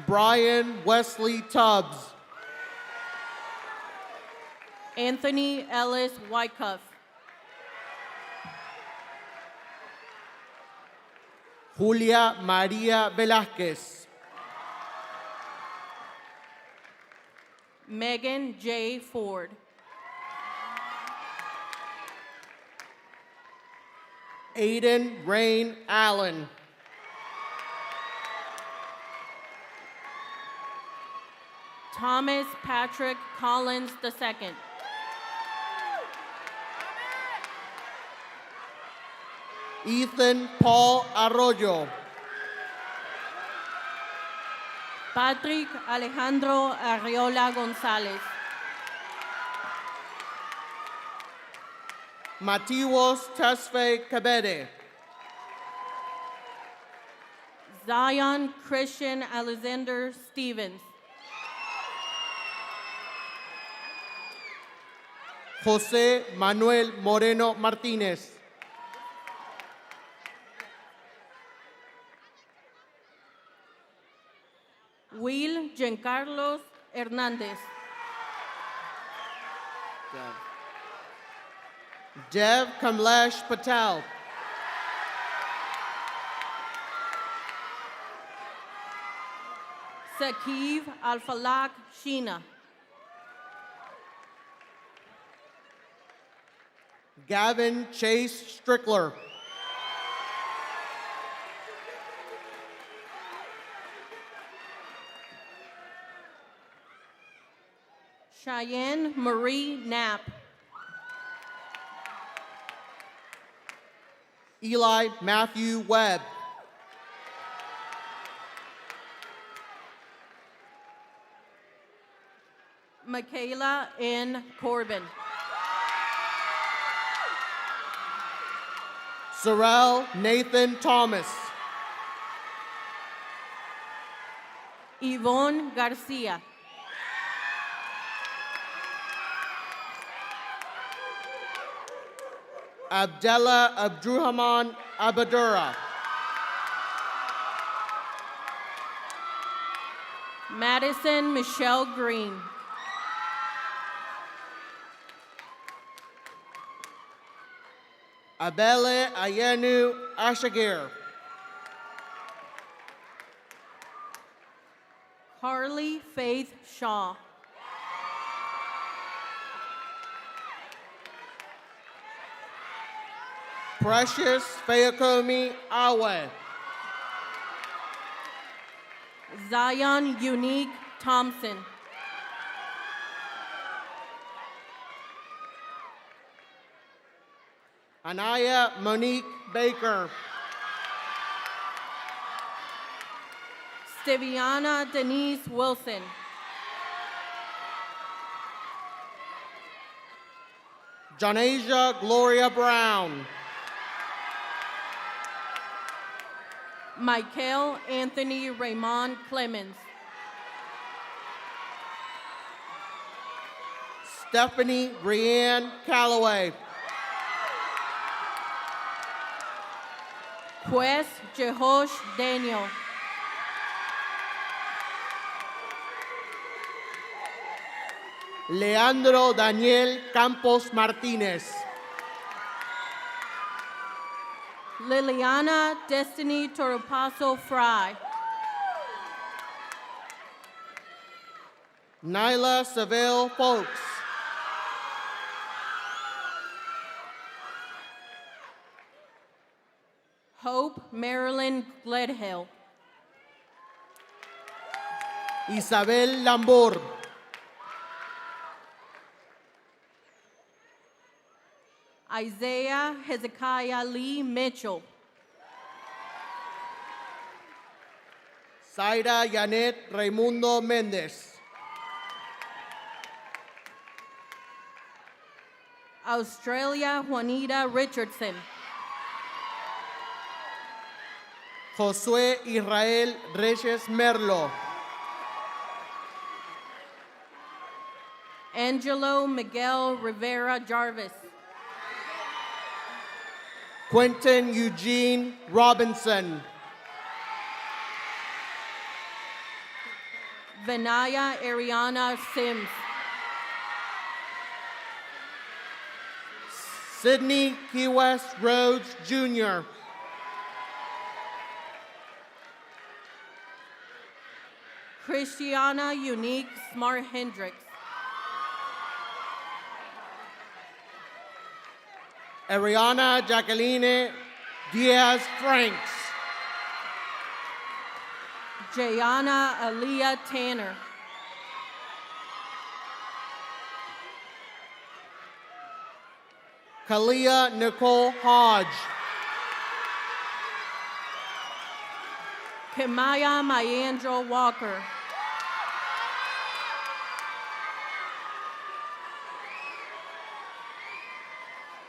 Brian Wesley Tubbs. Anthony Ellis Wyckoff. Julia Maria Velázquez. Megan J. Ford. Aiden Rain Allen. Thomas Patrick Collins II. Ethan Paul Arroyo. Patrick Alejandro Arriola Gonzalez. Matiwos Tesfe Cabede. Zion Christian Alexander Stevens. Jose Manuel Moreno Martinez. Will Giancarlos Hernandez. Dev Kamlesh Patel. Sakiv Alfalak Sheena. Gavin Chase Strickler. Cheyenne Marie Knapp. Eli Matthew Webb. Michaela N. Corbin. Sorrel Nathan Thomas. Yvonne Garcia. Abdullah Abdurrahman Abadura. Madison Michelle Green. Abele Ayenu Ashagir. Harley Faith Shaw. Precious Fayakomi Awe. Zion Unique Thompson. Anaya Monique Baker. Steviana Denise Wilson. Janasia Gloria Brown. Michael Anthony Raymond Clemens. Stephanie Brianne Calloway. Quest Jehosh Daniel. Leandro Daniel Campos Martinez. Liliana Destiny Toropaso Fry. Nyla Seville Folks. Hope Marilyn Gledhill. Isabel Lambur. Isaiah Hezekiah Lee Mitchell. Zaira Yanet Raimundo Mendez. Australia Juanita Richardson. Josué Israel Reyes Merlo. Angelo Miguel Rivera Jarvis. Quentin Eugene Robinson. Vinaya Ariana Sims. Sidney Key West Rhodes Jr. Christiana Unique Smart Hendricks. Ariana Jacqueline Diaz Franks. Jayana Aaliyah Tanner. Kalia Nicole Hodge. Kimaya Mayandra Walker.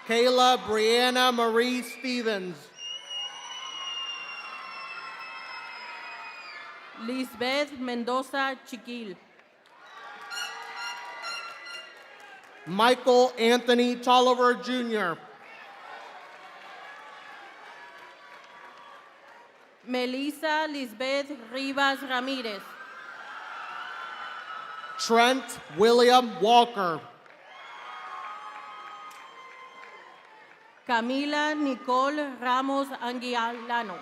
Kayla Brianna Marie Stevens. Lisbeth Mendoza Chiquil. Michael Anthony Tolliver Jr. Melissa Lisbeth Rivas Ramirez. Trent William Walker. Camila Nicole Ramos Anguialano.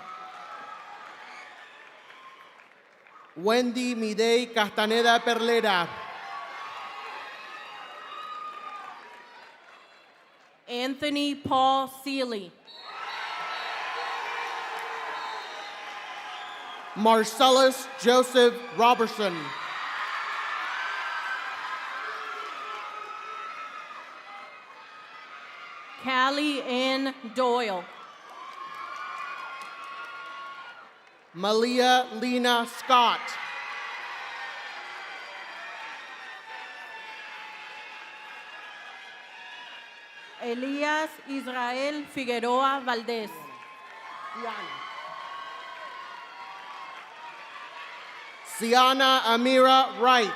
Wendy Midey Castaneda Perlera. Anthony Paul Seeley. Marcellus Joseph Robertson. Callie Ann Doyle. Malia Lena Scott. Elias Israel Figueroa Valdez. Siana Amira Wright.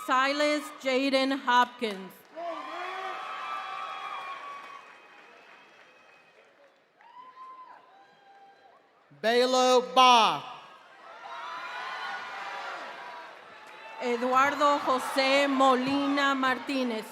Silas Jaden Hopkins. Belo Ba. Eduardo José Molina Martínez.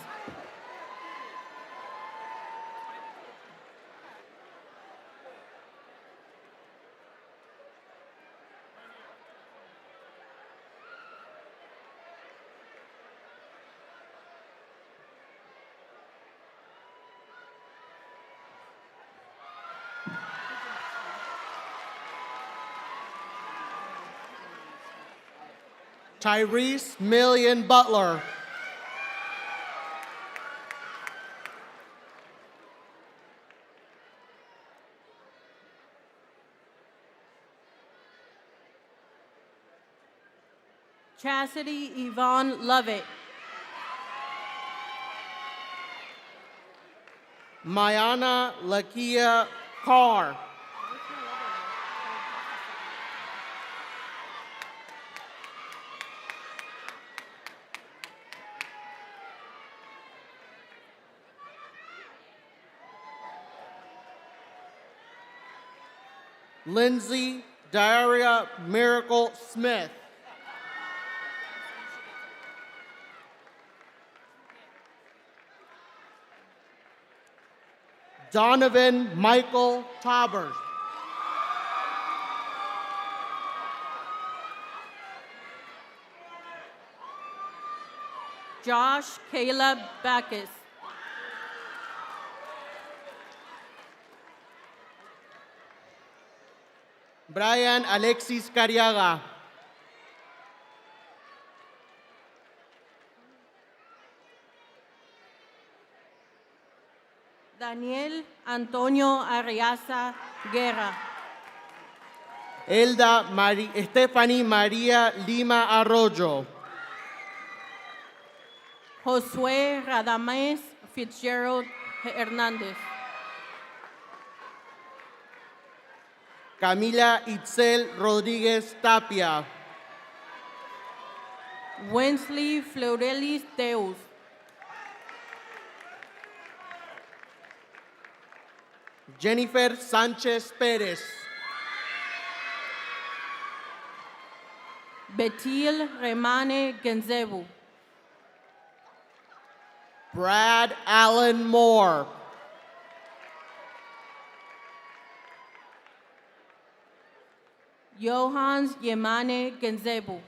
Tyrese Million Butler. Chastity Yvonne Lovett. Mayana Lakia Carr. Lindsay Daria Miracle Smith. Donovan Michael Taubers. Josh Caleb Backus. Brian Alexis Cariaga. Daniel Antonio Arriaza Guerra. Stephanie María Lima Arroyo. Josué Radames Fitzgerald Hernández. Camila Itzel Rodríguez Tapia. Wensley Fleurelis Teus. Jennifer Sánchez Pérez. Betil Remane Genzebu. Brad Allen Moore. Johans Yemane Genzebu.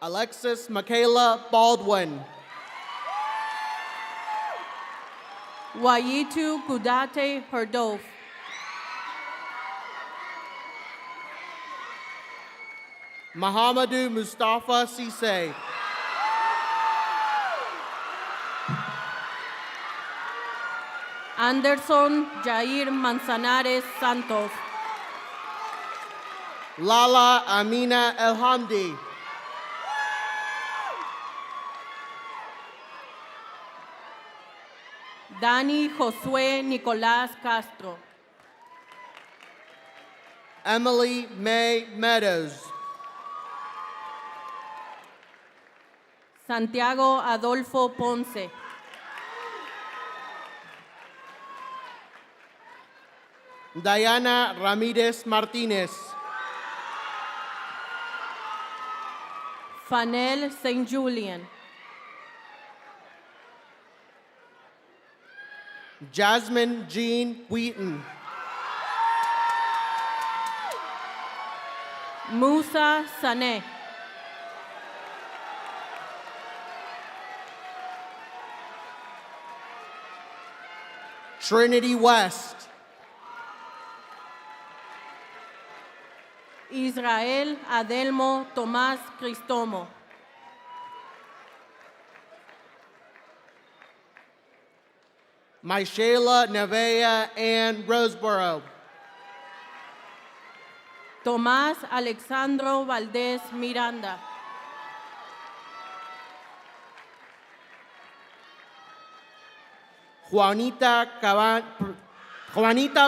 Alexis Michaela Baldwin. Wayitu Kudate Herdov. Muhammadu Mustafa Sise. Anderson Jair Manzanares Santos. Lala Amina Elhamdi. Dani Josué Nicolás Castro. Emily May Meadows. Santiago Adolfo Ponce. Diana Ramirez Martinez. Fanel St. Julian. Jasmine Jean Wheaton. Musa Sané. Trinity West. Israel Adelmo Tomás Cristomo. Myshela Nevea Ann Roseboro. Tomás Alexandro Valdés Miranda. Juanita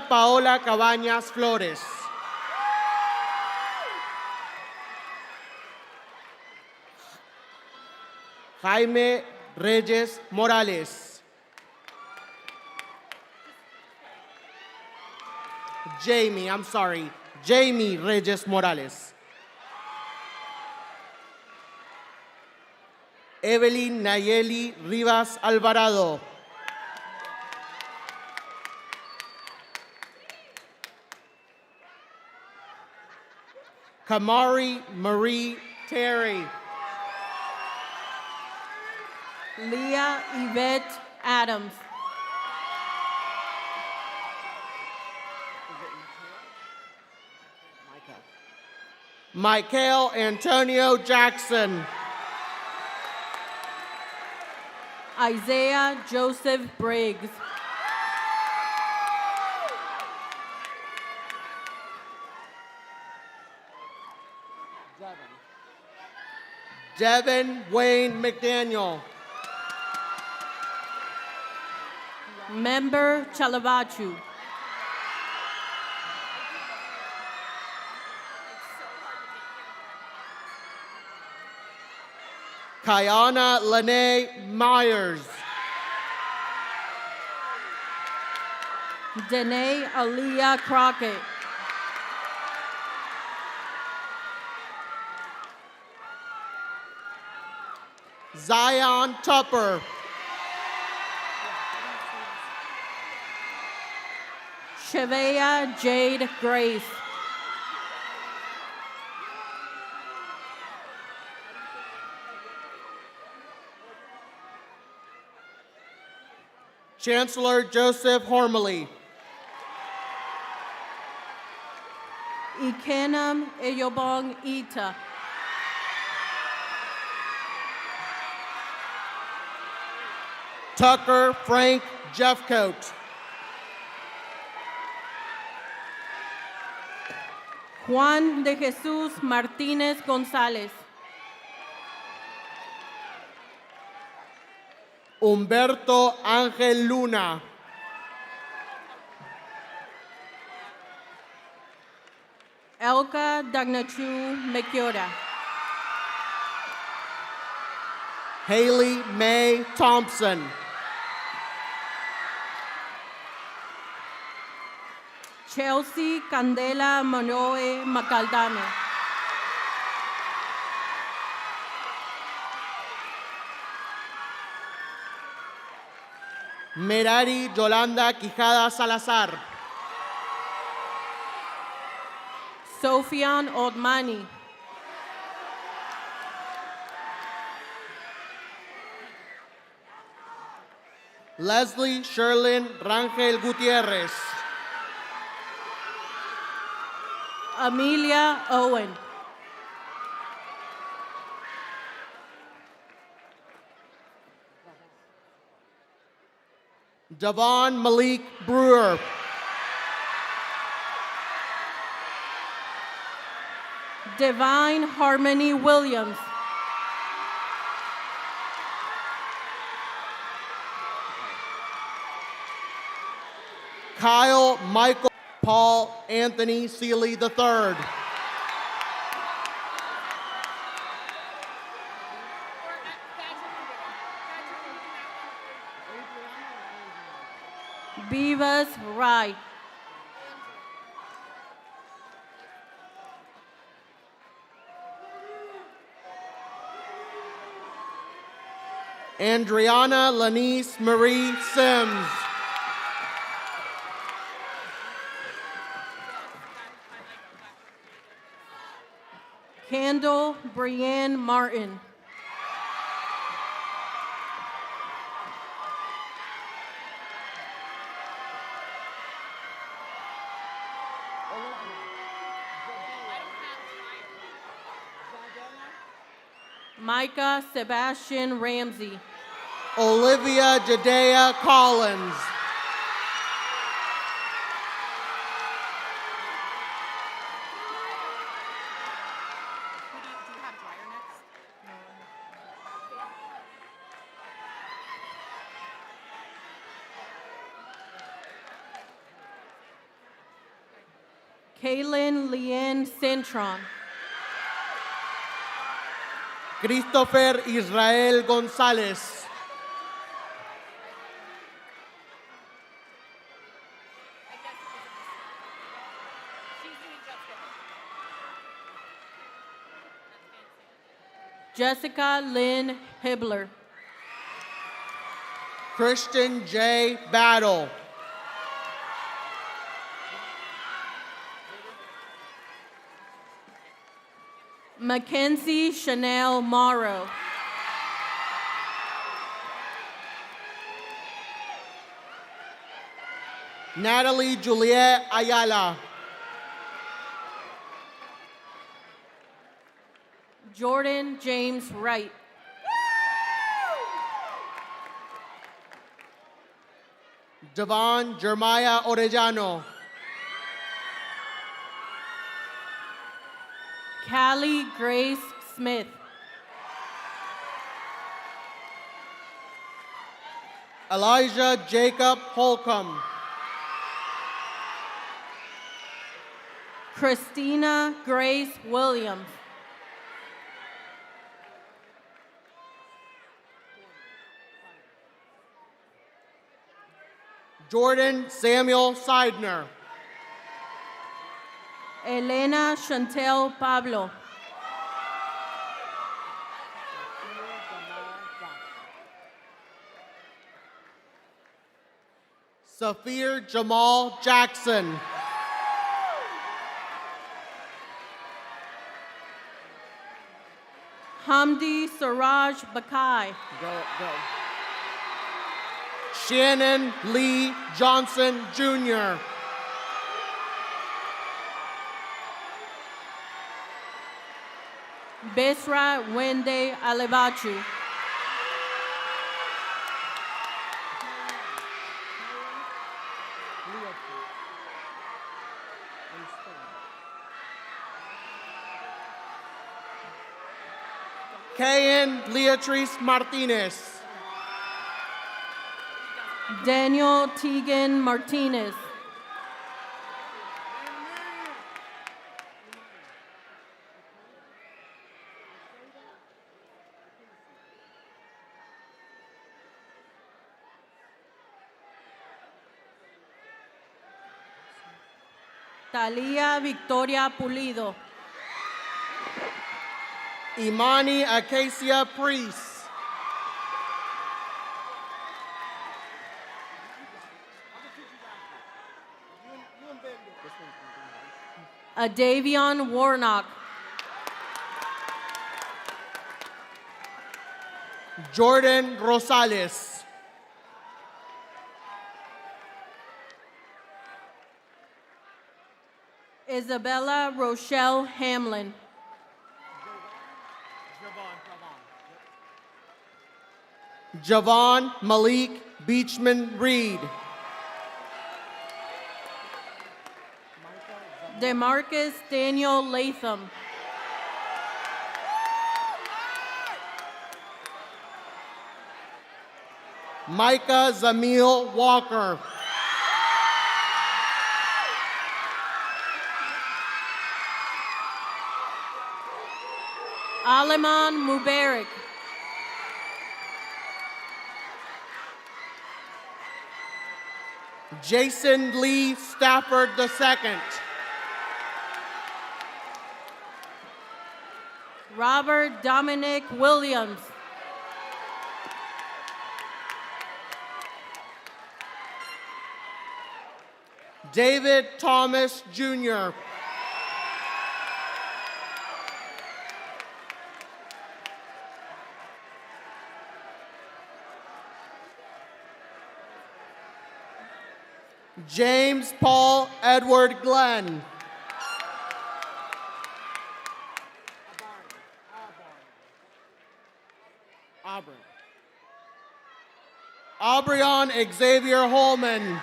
Paola Cabañas Flores. Jaime Reyes Morales. Jamie Reyes Morales. Evelyn Nayeli Rivas Alvarado. Kamari Marie Terry. Leah Yvette Adams. Michael Antonio Jackson. Isaiah Joseph Briggs. Devin Wayne McDaniel. Member Chalavachu. Kayana Lene Myers. Danae Aaliyah Crockett. Zion Tupper. Shavea Jade Grace. Chancellor Joseph Hormely. Eyobong Ita. Tucker Frank Jeffcoat. Juan de Jesús Martínez González. Humberto Ángel Luna. Elka Dagnachu Mekiora. Haley Mae Thompson. Chelsea Candela Manoe Macaldame. Merari Yolanda Quijada Salazar. Sofian Odmani. Leslie Sherlyn Rangel Gutierrez. Amelia Owen. Devon Malik Brewer. Divine Harmony Williams. Kyle Michael Paul Anthony Seeley III. Beavis Wright. Andriana Lanice Marie Sims. Kendall Brienne Martin. Micah Sebastian Ramsey. Olivia Jadea Collins. Kaylin Leanne Centron. Christopher Israel Gonzalez. Jessica Lynn Hibbler. Christian J. Battle. Mackenzie Chanel Morrow. Natalie Juliet Ayala. Jordan James Wright. Devon Jeremiah Orellano. Callie Grace Smith. Elijah Jacob Holcomb. Christina Grace Williams. Jordan Samuel Seidner. Elena Chantel Pablo. Safir Jamal Jackson. Hamdi Siraj Bakai. Shannon Lee Johnson Jr. Besra Wende Alebachu. Kayan Leatrice Martinez. Daniel Tegan Martinez. Talia Victoria Pulido. Imani Acacia Priest. Davion Warnock. Jordan Rosales. Isabella Rochelle Hamlin. Javon Malik Beachman Reed. Demarcus Daniel Latham. Micah Zamil Walker. Aleman Mubarak. Jason Lee Stafford II. Robert Dominic Williams. David Thomas Jr. James Paul Edward Glenn. Aubryon Xavier Holman.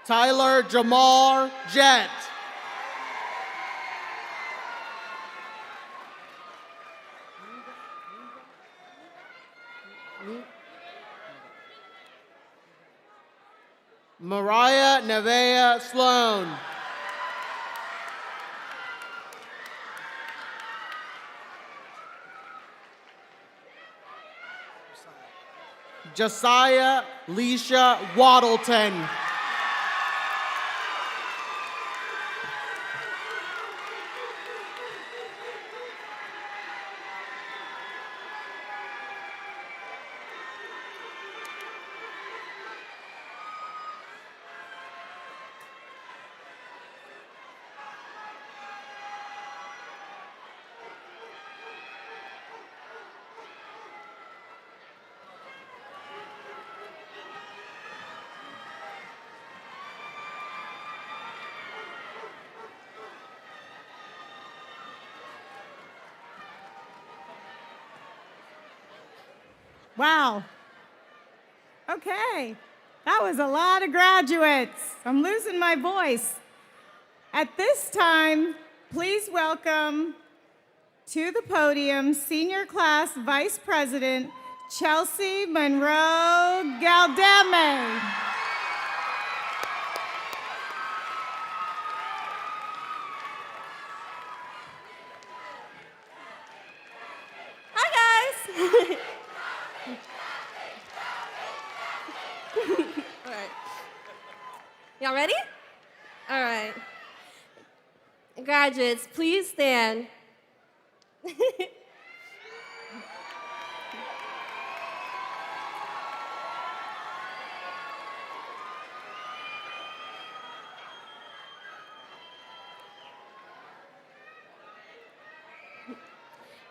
Tyler Jamar Jett. Mariah Nevea Sloan. Josiah Leisha Waddleton. Wow. Okay, that was a lot of graduates. I'm losing my voice. At this time, please welcome to the podium Senior Class Vice President Chelsea Monroe Galdame. Hi, guys. All right. Y'all ready? All right. Graduates, please stand.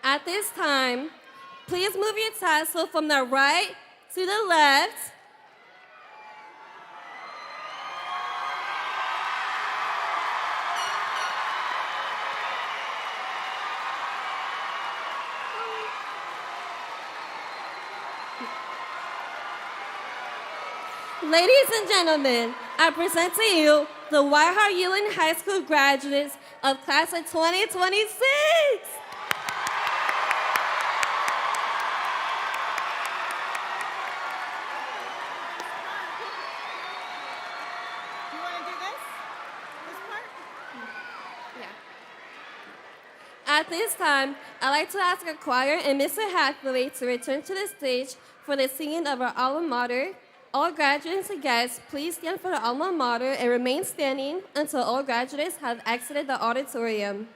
At this time, please move your tassel from the right to the left Ladies and gentlemen, I present to you the Whitehall-Yearling High School graduates of class of 2026. You want to do this? This part? At this time, I'd like to ask our choir and Mr. Hathaway to return to the stage for the singing of our alma mater. All graduates and guests, please stand for the alma mater and remain standing until all graduates have exited the auditorium.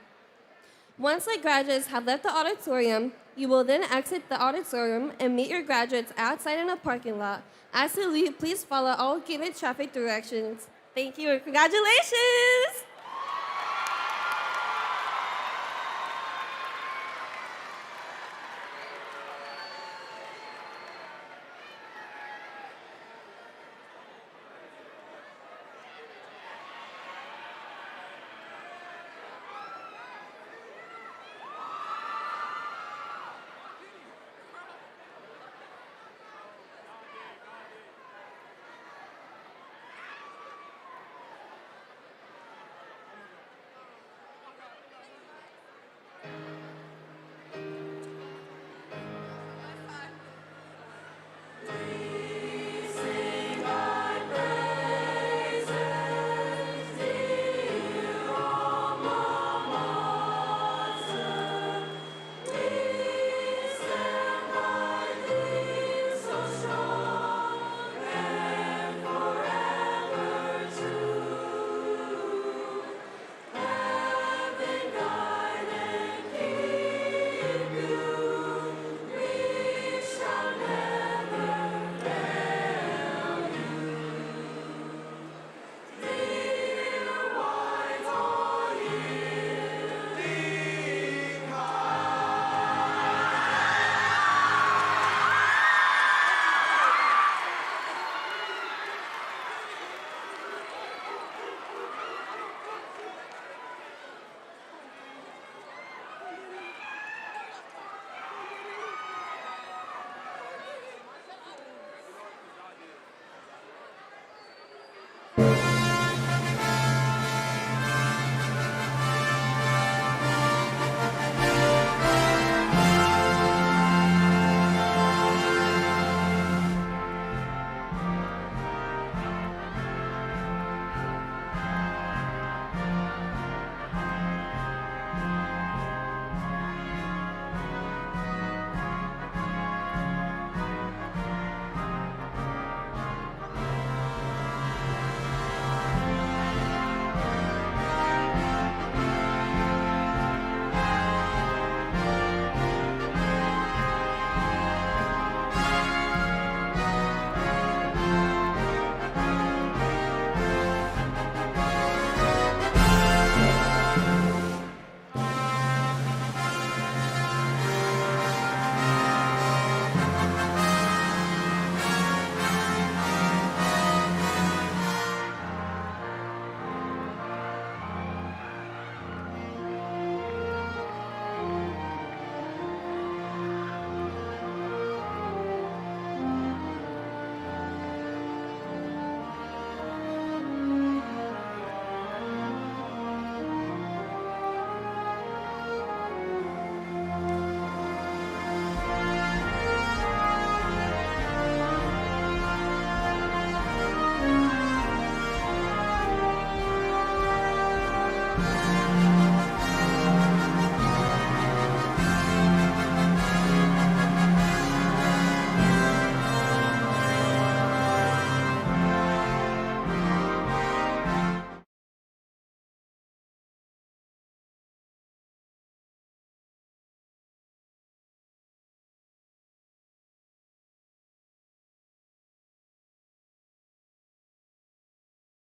Once the graduates have left the auditorium, you will then exit the auditorium and meet your graduates outside in the parking lot. As you leave, please follow all given traffic directions. Thank you and congratulations!